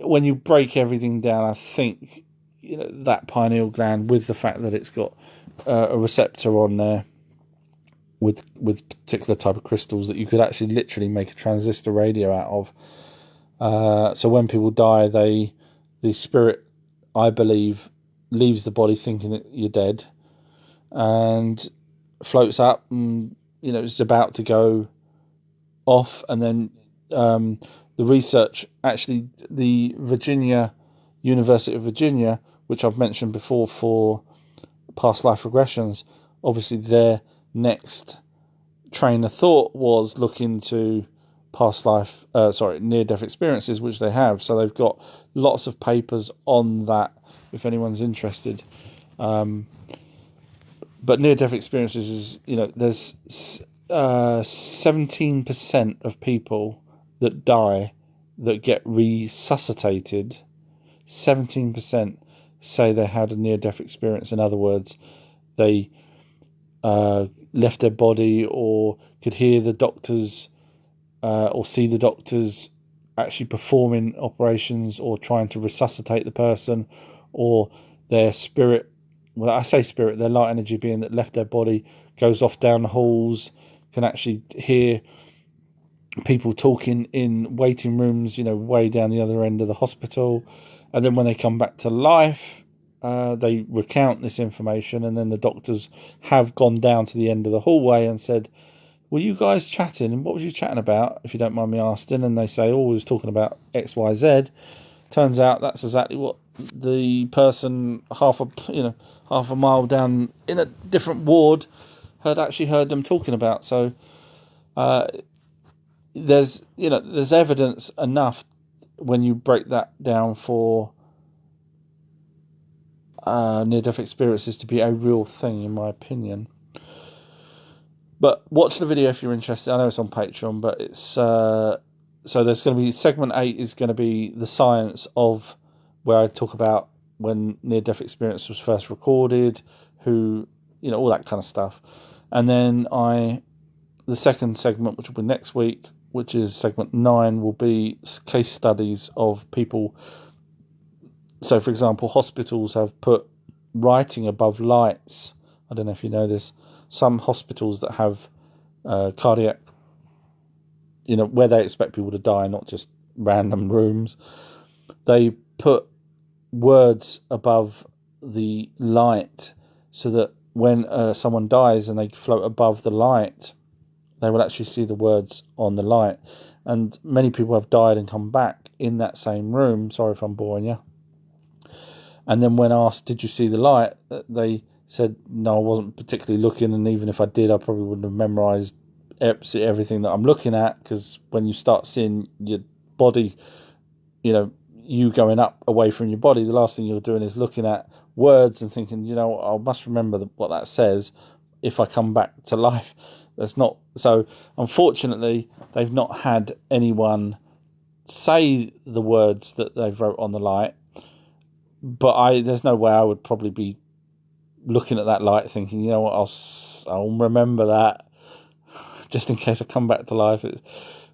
A: when you break everything down, I think that pineal gland, with the fact that it's got a receptor on there with particular type of crystals that you could actually literally make a transistor radio out of. So when people die, the spirit, I believe, leaves the body thinking that you're dead and floats up and it's about to go off. And then the research, actually, the University of Virginia, which I've mentioned before for past life regressions, obviously their next train of thought was look into near-death experiences, which they have. So they've got lots of papers on that if anyone's interested. But near-death experiences is, there's 17% of people that die that get resuscitated. 17% say they had a near-death experience. In other words, they left their body or could hear the doctors or see the doctors actually performing operations or trying to resuscitate the person, or their spirit, well, I say spirit, their light energy being that left their body goes off down the halls, can actually hear people talking in waiting rooms, way down the other end of the hospital. And then when they come back to life, they recount this information, and then the doctors have gone down to the end of the hallway and said, were you guys chatting? And what was you chatting about, if you don't mind me asking? And they say, we was talking about X, Y, Z. Turns out that's exactly what the person half a mile down in a different ward had actually heard them talking about. So there's evidence enough when you break that down for near-death experiences to be a real thing, in my opinion. But watch the video if you're interested. I know it's on Patreon, but it's so there's going to be segment 8 is going to be the science of, where I talk about when near-death experience was first recorded, who, all that kind of stuff. And then the second segment, which will be next week, which is segment 9, will be case studies of people. So, for example, hospitals have put writing above lights. I don't know if you know this. Some hospitals that have cardiac, where they expect people to die, not just random rooms, they put words above the light so that when someone dies and they float above the light, they will actually see the words on the light. And many people have died and come back in that same room. Sorry if I'm boring you. And then when asked, did you see the light? They said, no, I wasn't particularly looking. And even if I did, I probably wouldn't have memorised everything that I'm looking at. Because when you start seeing your body, you going up away from your body, the last thing you're doing is looking at words and thinking, I must remember what that says if I come back to life. That's not so. Unfortunately, they've not had anyone say the words that they've wrote on the light. But there's no way I would probably be looking at that light thinking, I'll remember that just in case I come back to life.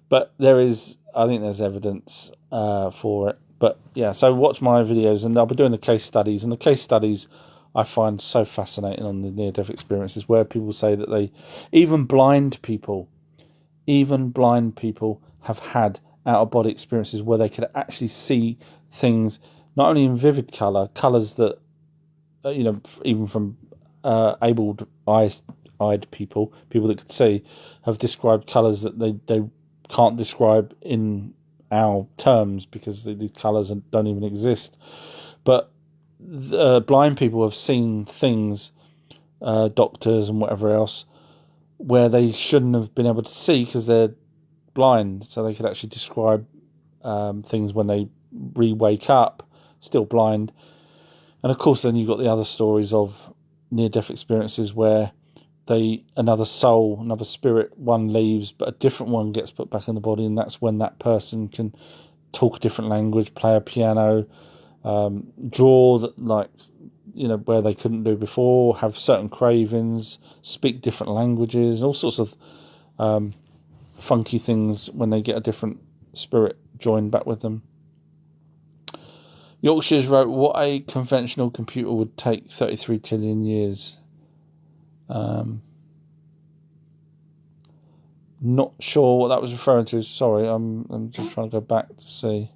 A: But I think there's evidence for it. But yeah, so watch my videos, and I'll be doing the case studies. And the case studies I find so fascinating on the near-death experiences, where people say that even blind people have had out-of-body experiences where they could actually see things, not only in vivid colours that, even from able-eyed people that could see, have described colours that they can't describe in our terms because these colours don't even exist. But blind people have seen things, doctors and whatever else, where they shouldn't have been able to see because they're blind. So they could actually describe things when they re-wake up, still blind. And of course, then you've got the other stories of near-death experiences where another soul, another spirit, one leaves, but a different one gets put back in the body, and that's when that person can talk a different language, play a piano, draw where they couldn't do before, have certain cravings, speak different languages, all sorts of funky things when they get a different spirit joined back with them. Yorkshire's wrote, what a conventional computer would take 33 trillion years. Not sure what that was referring to. Sorry, I'm just trying to go back to see.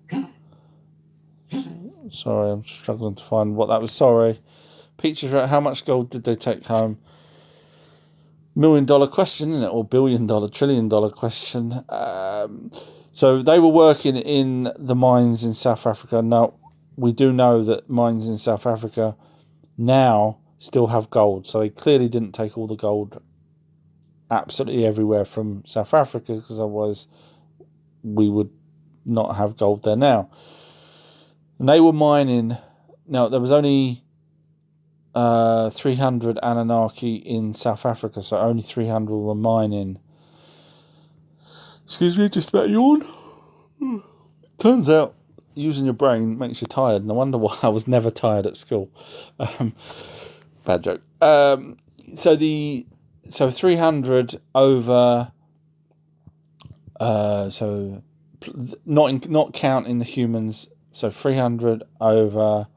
A: Sorry, I'm struggling to find what that was. Sorry. Peaches wrote, how much gold did they take home? $1 million question, isn't it? Or $1 billion, $1 trillion question. So they were working in the mines in South Africa. Now, we do know that mines in South Africa now still have gold. So they clearly didn't take all the gold absolutely everywhere from South Africa, because otherwise we would not have gold there now. And they were mining. Now, there was only 300 Anunnaki in South Africa, so only 300 were mining. Excuse me, just about yawn. Turns out using your brain makes you tired. No wonder why I was never tired at school. Bad joke. So 300 over. So not counting the humans. So 300 over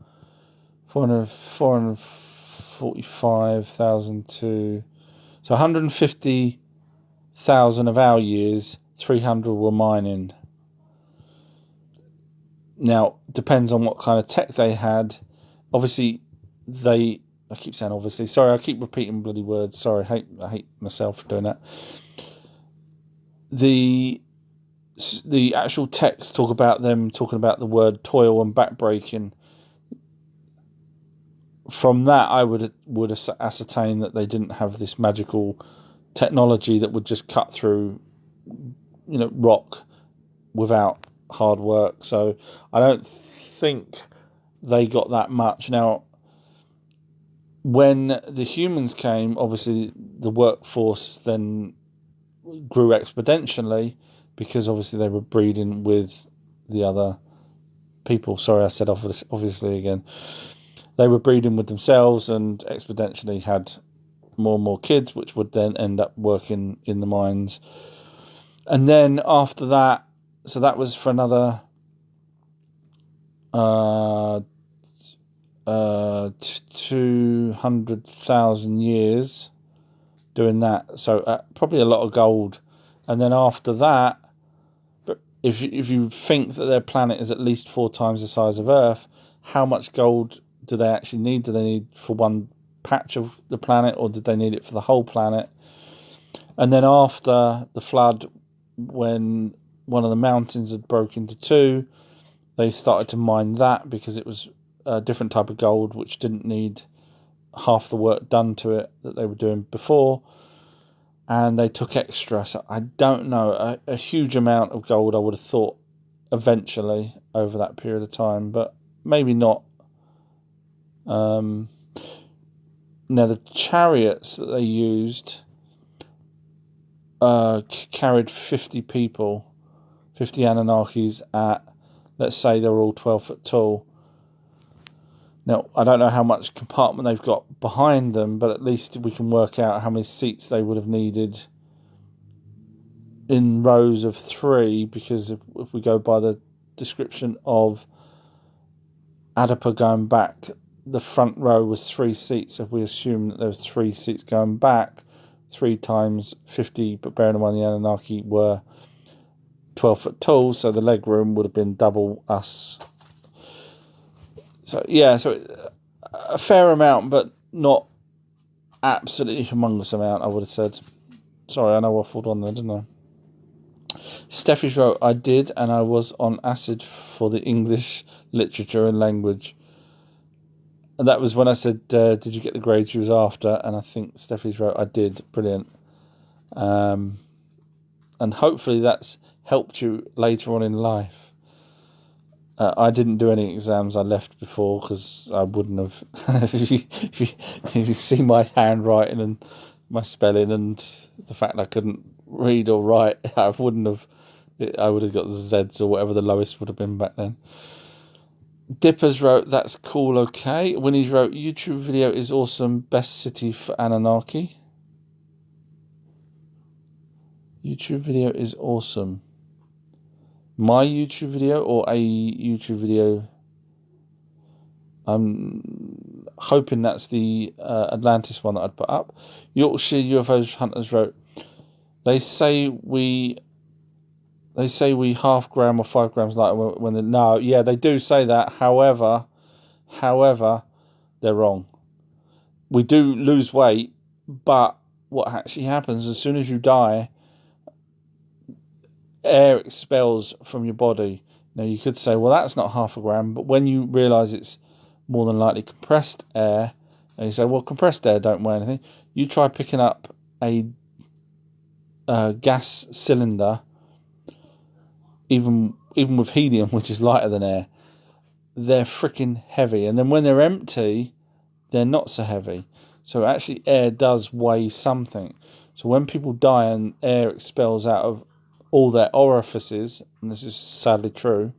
A: 445,000 to. So 150,000 1,000 of our years, 300 were mining. Now, depends on what kind of tech they had. Obviously, I keep saying obviously. Sorry, I keep repeating bloody words. Sorry, I hate myself for doing that. The actual texts talking about the word toil and backbreaking. From that, I would ascertain that they didn't have this magical technology that would just cut through, rock without hard work. So I don't think they got that much. Now, when the humans came, obviously the workforce then grew exponentially because obviously they were breeding with the other people. Sorry, I said obviously again. They were breeding with themselves and exponentially had more and more kids, which would then end up working in the mines. And then after that, so that was for another 200,000 years doing that. So probably a lot of gold. And then after that, if you think that their planet is at least 4 times the size of Earth, how much gold do they actually need? Do they need for one patch of the planet, or did they need it for the whole planet? And then after the flood, when one of the mountains had broke into 2, they started to mine that because it was a different type of gold which didn't need half the work done to it that they were doing before, and they took extra. So I don't know, a huge amount of gold I would have thought eventually over that period of time, but maybe not. Now the chariots that they used carried 50 people, 50 Anunnakis at, let's say they were all 12 foot tall. Now, I don't know how much compartment they've got behind them, but at least we can work out how many seats they would have needed in rows of 3, because if we go by the description of Adapa going back, the front row was 3 seats. If we assume that there was 3 seats going back, 3 times 50, but bearing in mind the Anunnaki were 12 foot tall, so the leg room would have been double us. So yeah, so a fair amount, but not absolutely humongous amount, I would have said. Sorry, I know I waffled on there, didn't I? Steffi's wrote, I did, and I was on acid for the English literature and language. And that was when I said, did you get the grades you was after? And I think Steffi's wrote, I did. Brilliant. And hopefully that's helped you later on in life. I didn't do any exams. I left before because I wouldn't have. if you see my handwriting and my spelling and the fact I couldn't read or write, I wouldn't have. I would have got the Zs or whatever the lowest would have been back then. Dippers wrote, that's cool, okay. Winnie's wrote, YouTube video is awesome. Best city for Anunnaki. YouTube video is awesome. My YouTube video or a YouTube video? I'm hoping that's the Atlantis one that I'd put up. Yorkshire UFOs Hunters wrote, they say we 0.5 gram or 5 grams lighter when they... No, yeah, they do say that. However, they're wrong. We do lose weight, but what actually happens as soon as you die, air expels from your body. Now, you could say, well, that's not 0.5 gram, but when you realise it's more than likely compressed air, and you say, well, compressed air don't weigh anything, you try picking up a gas cylinder, even with helium, which is lighter than air, they're freaking heavy. And then when they're empty, they're not so heavy. So actually air does weigh something. So when people die and air expels out of all their orifices, and this is sadly true,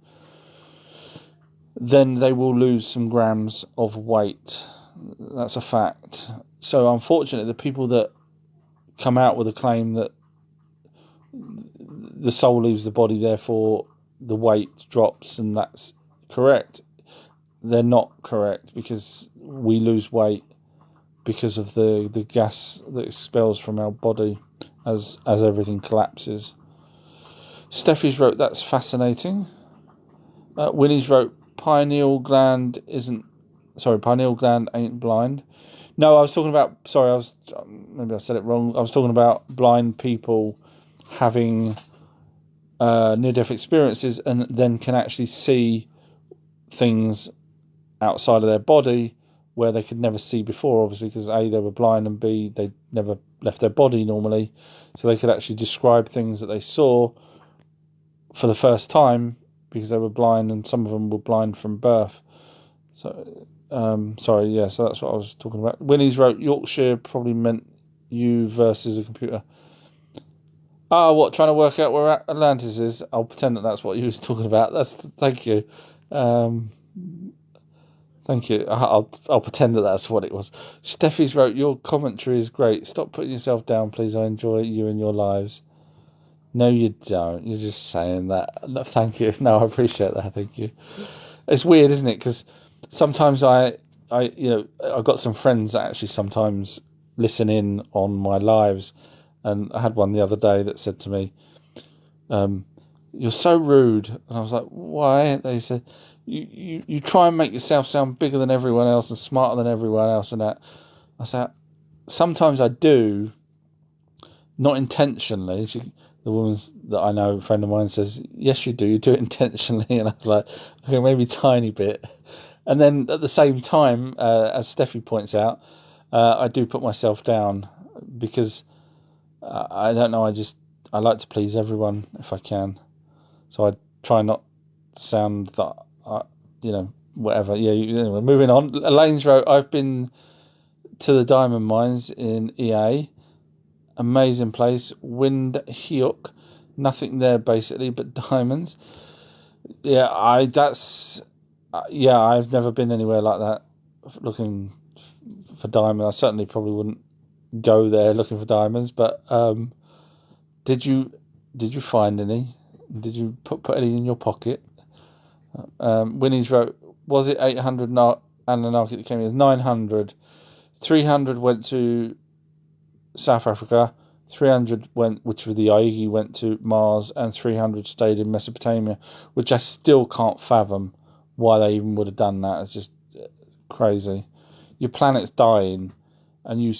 A: then they will lose some grams of weight. That's a fact. So unfortunately, the people that come out with a claim that the soul leaves the body, therefore the weight drops, and that's correct, they're not correct, because we lose weight because of the gas that expels from our body as everything collapses. Steffi's wrote, that's fascinating. Winnie's wrote, pineal gland ain't blind. No, I was talking about, sorry, maybe I said it wrong. I was talking about blind people having near-death experiences and then can actually see things outside of their body where they could never see before, obviously, because A, they were blind, and B, they never left their body normally. So they could actually describe things that they saw for the first time because they were blind, and some of them were blind from birth. So, so that's what I was talking about. Winnie's wrote, Yorkshire probably meant you versus a computer. What, trying to work out where Atlantis is? I'll pretend that that's what you was talking about. Thank you. Thank you. I'll pretend that that's what it was. Steffi's wrote, your commentary is great. Stop putting yourself down, please. I enjoy you and your lives. No, you don't. You're just saying that. No, thank you. No, I appreciate that. Thank you. It's weird, isn't it? Because sometimes I've got some friends that actually sometimes listen in on my lives, and I had one the other day that said to me, "You're so rude," and I was like, "Why?" They said, "You try and make yourself sound bigger than everyone else and smarter than everyone else," and that. I said, "Sometimes I do, not intentionally." The woman that I know, a friend of mine, says, "Yes, you do. You do it intentionally." And I was like, "Okay, maybe a tiny bit." And then at the same time, as Steffi points out, I do put myself down because I don't know. I like to please everyone if I can, so I try not to sound that whatever. Yeah. Anyway, moving on. Elaine's wrote, I've been to the diamond mines in EA. Amazing place. Wind Hyuk. Nothing there basically but diamonds. Yeah, I've never been anywhere like that looking for diamonds. I certainly probably wouldn't go there looking for diamonds, but did you find any? Did you put any in your pocket? Winnie's wrote, was it 800 Anunnaki that came in? It was 900. 300 went to South Africa, 300 which were the Aigi, went to Mars, and 300 stayed in Mesopotamia, which I still can't fathom why they even would have done that. It's just crazy. Your planet's dying, and you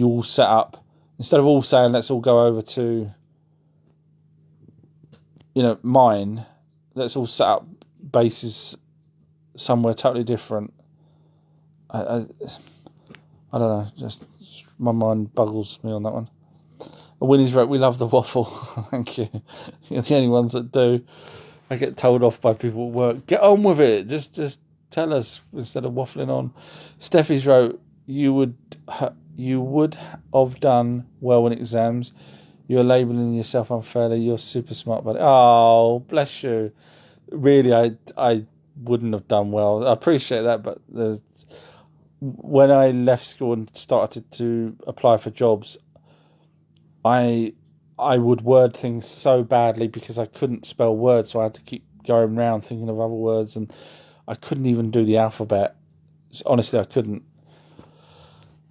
A: all set up, instead of all saying let's all go over to mine, let's all set up bases somewhere totally different. I don't know, just my mind boggles me on that one. Winnie's wrote, we love the waffle. Thank you. You're the only ones that do. I get told off by people at work. Get on with it. Just tell us instead of waffling on. Steffi's wrote, you would have done well in exams. You're labelling yourself unfairly. You're super smart, buddy. Oh, bless you. Really, I wouldn't have done well. I appreciate that, but when I left school and started to apply for jobs, I would word things so badly because I couldn't spell words, so I had to keep going around thinking of other words, and I couldn't even do the alphabet. Honestly, I couldn't.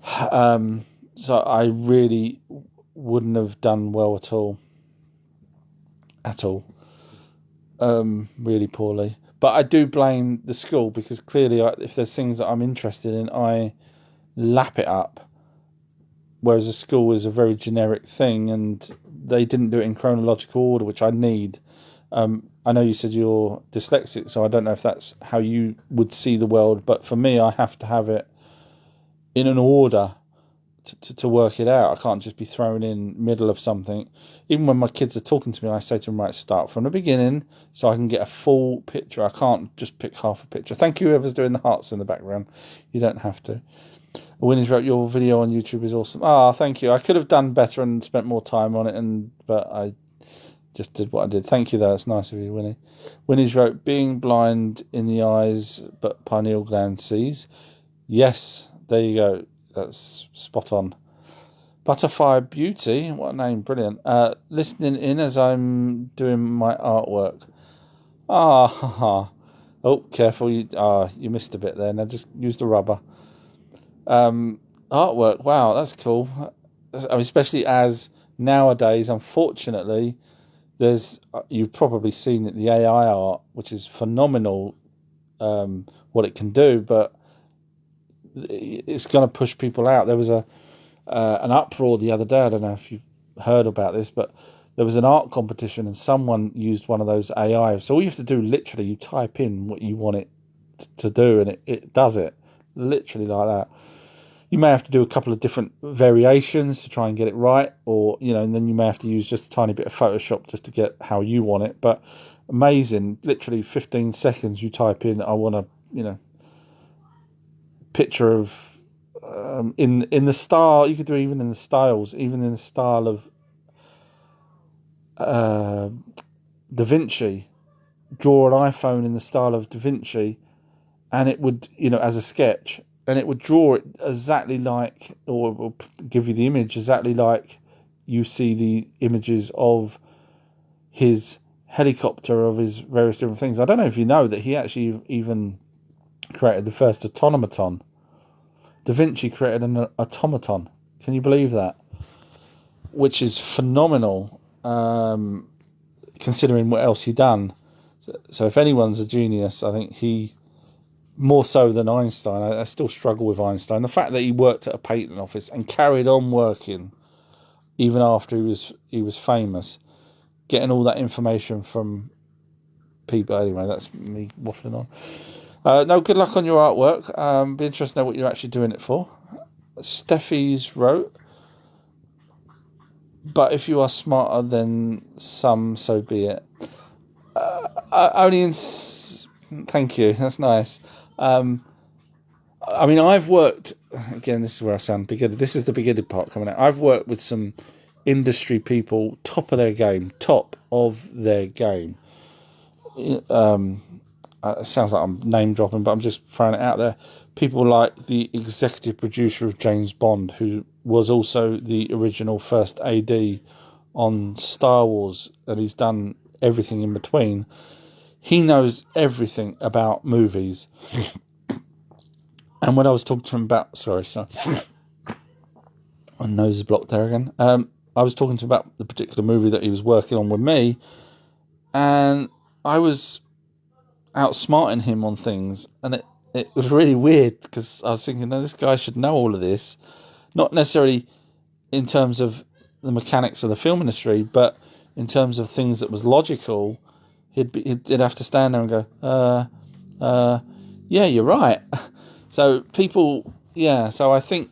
A: So I really wouldn't have done well at all. Really poorly. But I do blame the school because clearly if there's things that I'm interested in, I lap it up. Whereas a school is a very generic thing, and they didn't do it in chronological order, which I need. I know you said you're dyslexic, so I don't know if that's how you would see the world, but for me, I have to have it in an order to work it out. I can't just be thrown in middle of something. Even when my kids are talking to me, I say to them, right, start from the beginning so I can get a full picture. I can't just pick half a picture. Thank you, whoever's doing the hearts in the background. You don't have to. Winnie's wrote, your video on YouTube is awesome. Thank you. I could have done better and spent more time on it, but I just did what I did. Thank you, though. It's nice of you, Winnie. Winnie's wrote, being blind in the eyes but pineal gland sees. Yes, there you go. That's spot on. Butterfly Beauty, what a name, brilliant. Listening in as I'm doing my artwork. Oh, careful, you missed a bit there. Now just use the rubber. Artwork, wow, that's cool. I mean, especially as nowadays, unfortunately, there's you've probably seen it, the AI art, which is phenomenal, what it can do, but it's going to push people out. There was an uproar the other day. I don't know if you've heard about this, but there was an art competition and someone used one of those AI. So all you have to do, literally, you type in what you want it to do, and it does it, literally like that. You may have to do a couple of different variations to try and get it right, or, and then you may have to use just a tiny bit of Photoshop just to get how you want it. But amazing, literally 15 seconds you type in, I want a, picture of, in the style, you could do even in the styles, even in the style of Da Vinci, draw an iPhone in the style of Da Vinci, and it would, as a sketch, and it would draw it exactly like, or give you the image exactly like you see the images of his helicopter, of his various different things. I don't know if you know that he actually even created the first automaton. Da Vinci created an automaton. Can you believe that? Which is phenomenal, considering what else he done. So if anyone's a genius, I think he, more so than Einstein. I still struggle with Einstein. The fact that he worked at a patent office and carried on working even after he was famous, getting all that information from people. Anyway, that's me waffling on. No, good luck on your artwork. Be interested to know what you're actually doing it for. Steffi's wrote, but if you are smarter than some, so be it. Thank you, that's nice. I mean, I've worked, again, this is where I sound beginner. This is the beginning part coming out. I've worked with some industry people, top of their game. It sounds like I'm name dropping, but I'm just throwing it out there. People like the executive producer of James Bond, who was also the original first AD on Star Wars, and he's done everything in between. He knows everything about movies. And when I was talking to him about... Sorry. My nose is blocked there again. I was talking to him about the particular movie that he was working on with me, and I was outsmarting him on things, and it was really weird, because I was thinking, no, this guy should know all of this. Not necessarily in terms of the mechanics of the film industry, but in terms of things that was logical. He'd have to stand there and go, yeah, you're right. So people, so I think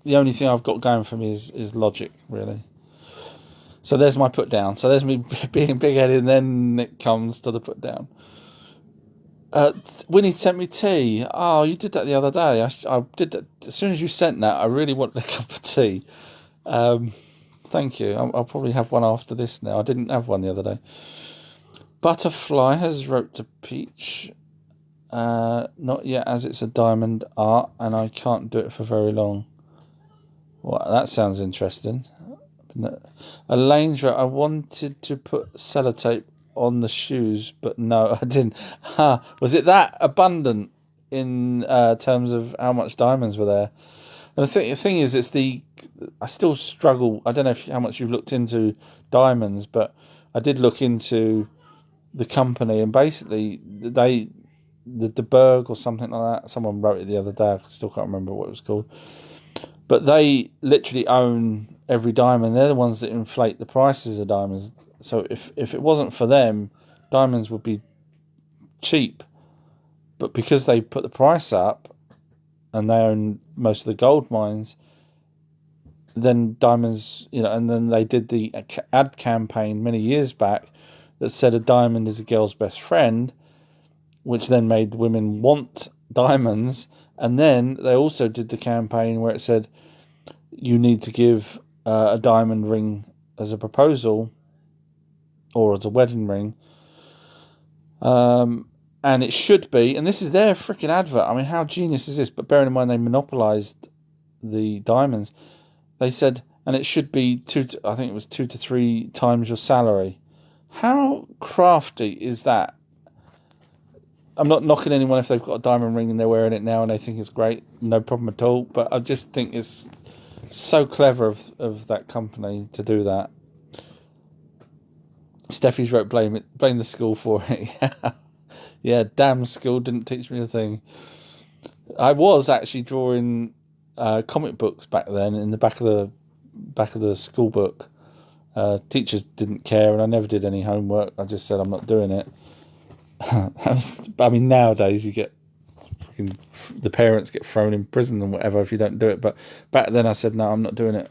A: the only thing I've got going for me is logic, really. So there's my put down. So there's me being big-headed, and then it comes to the put down. Winnie sent me tea. Oh, you did that the other day. I did that. As soon as you sent that, I really wanted a cup of tea. Thank you. I'll probably have one after this now. I didn't have one the other day. Butterfly has wrote to Peach. Not yet, as it's a diamond art, and I can't do it for very long. Well, that sounds interesting. Elaine's wrote, I wanted to put sellotape on the shoes, but no, I didn't. Was it that abundant in terms of how much diamonds were there? And the thing is, I still struggle. I don't know how much you've looked into diamonds, but I did look into the company, and basically the De Berg or something like that. Someone wrote it the other day. I still can't remember what it was called. But they literally own every diamond. They're the ones that inflate the prices of diamonds. So if it wasn't for them, diamonds would be cheap. But because they put the price up, and they own most of the gold mines, then diamonds, and then they did the ad campaign many years back that said a diamond is a girl's best friend, which then made women want diamonds. And then they also did the campaign where it said you need to give a diamond ring as a proposal or as a wedding ring. And it should be, and this is their freaking advert. I mean, how genius is this? But bearing in mind they monopolised the diamonds, they said, and it should be 2 to 3 times your salary. How crafty is that? I'm not knocking anyone if they've got a diamond ring and they're wearing it now and they think it's great. No problem at all. But I just think it's So clever of that company to do that. Steffi's wrote, blame the school for it. Yeah, damn school didn't teach me a thing. I was actually drawing comic books back then in the back of the school book. Teachers didn't care, and I never did any homework. I just said I'm not doing it. I mean, nowadays you get the parents get thrown in prison and whatever if you don't do it. But back then I said no, I'm not doing it.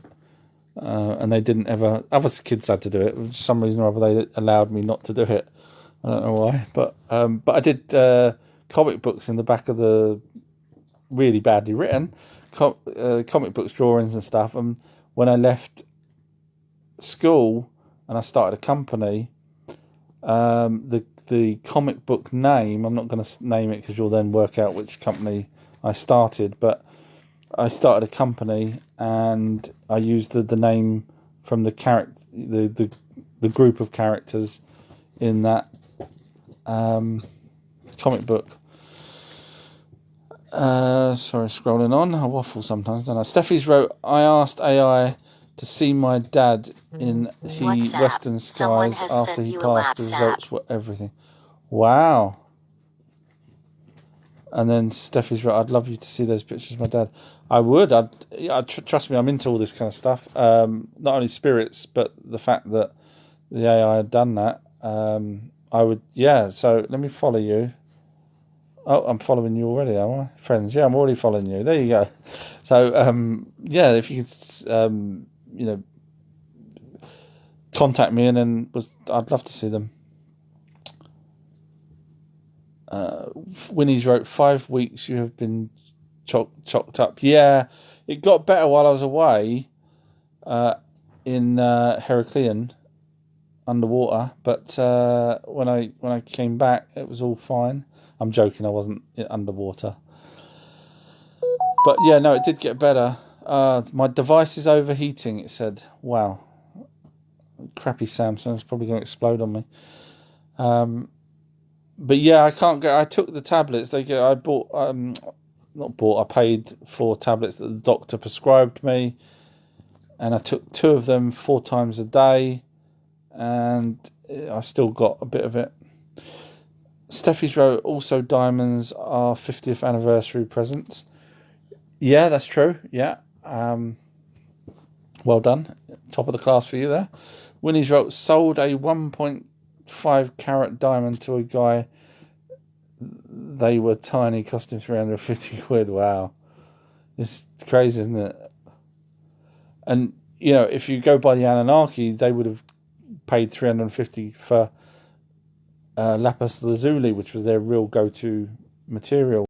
A: And they didn't ever. Other kids had to do it for some reason or other. They allowed me not to do it. I don't know why, but I did comic books in the back of the really badly written comic books, drawings and stuff. And when I left school and I started a company, the comic book name, I'm not going to name it because you'll then work out which company I started, but I started a company and I used the name from the character, the group of characters in that comic book. Sorry, scrolling on. I waffle sometimes, don't I? Steffi's wrote, I asked AI to see my dad in Western skies after he passed. The results were everything. Wow. And then Steffi's wrote, I'd love you to see those pictures of my dad. I would. Trust me, I'm into all this kind of stuff. Not only spirits, but the fact that the AI had done that. I would, yeah. So let me follow you. Oh, I'm following you already, am I? Friends, yeah, I'm already following you. There you go. So, yeah, if you could, contact me, and then I'd love to see them. Winnie's wrote, 5 weeks you have been chocked up. Yeah, it got better while I was away in Heraclean underwater, but when I came back, it was all fine. I'm joking, I wasn't underwater. But yeah, no, it did get better. My device is overheating, it said. Wow. Crappy Samsung's probably going to explode on me. But yeah, I took the tablets. I paid for tablets that the doctor prescribed me. And I took 2 of them 4 times a day. And I still got a bit of it. Steffi's wrote, also diamonds are 50th anniversary presents. Yeah, that's true. Yeah. Well done. Top of the class for you there. Winnie's wrote, sold a 1.5 carat diamond to a guy. They were tiny, cost him 350 quid. Wow. It's crazy, isn't it? And, if you go by the Anunnaki, they would have paid 350 for lapis lazuli, which was their real go-to material.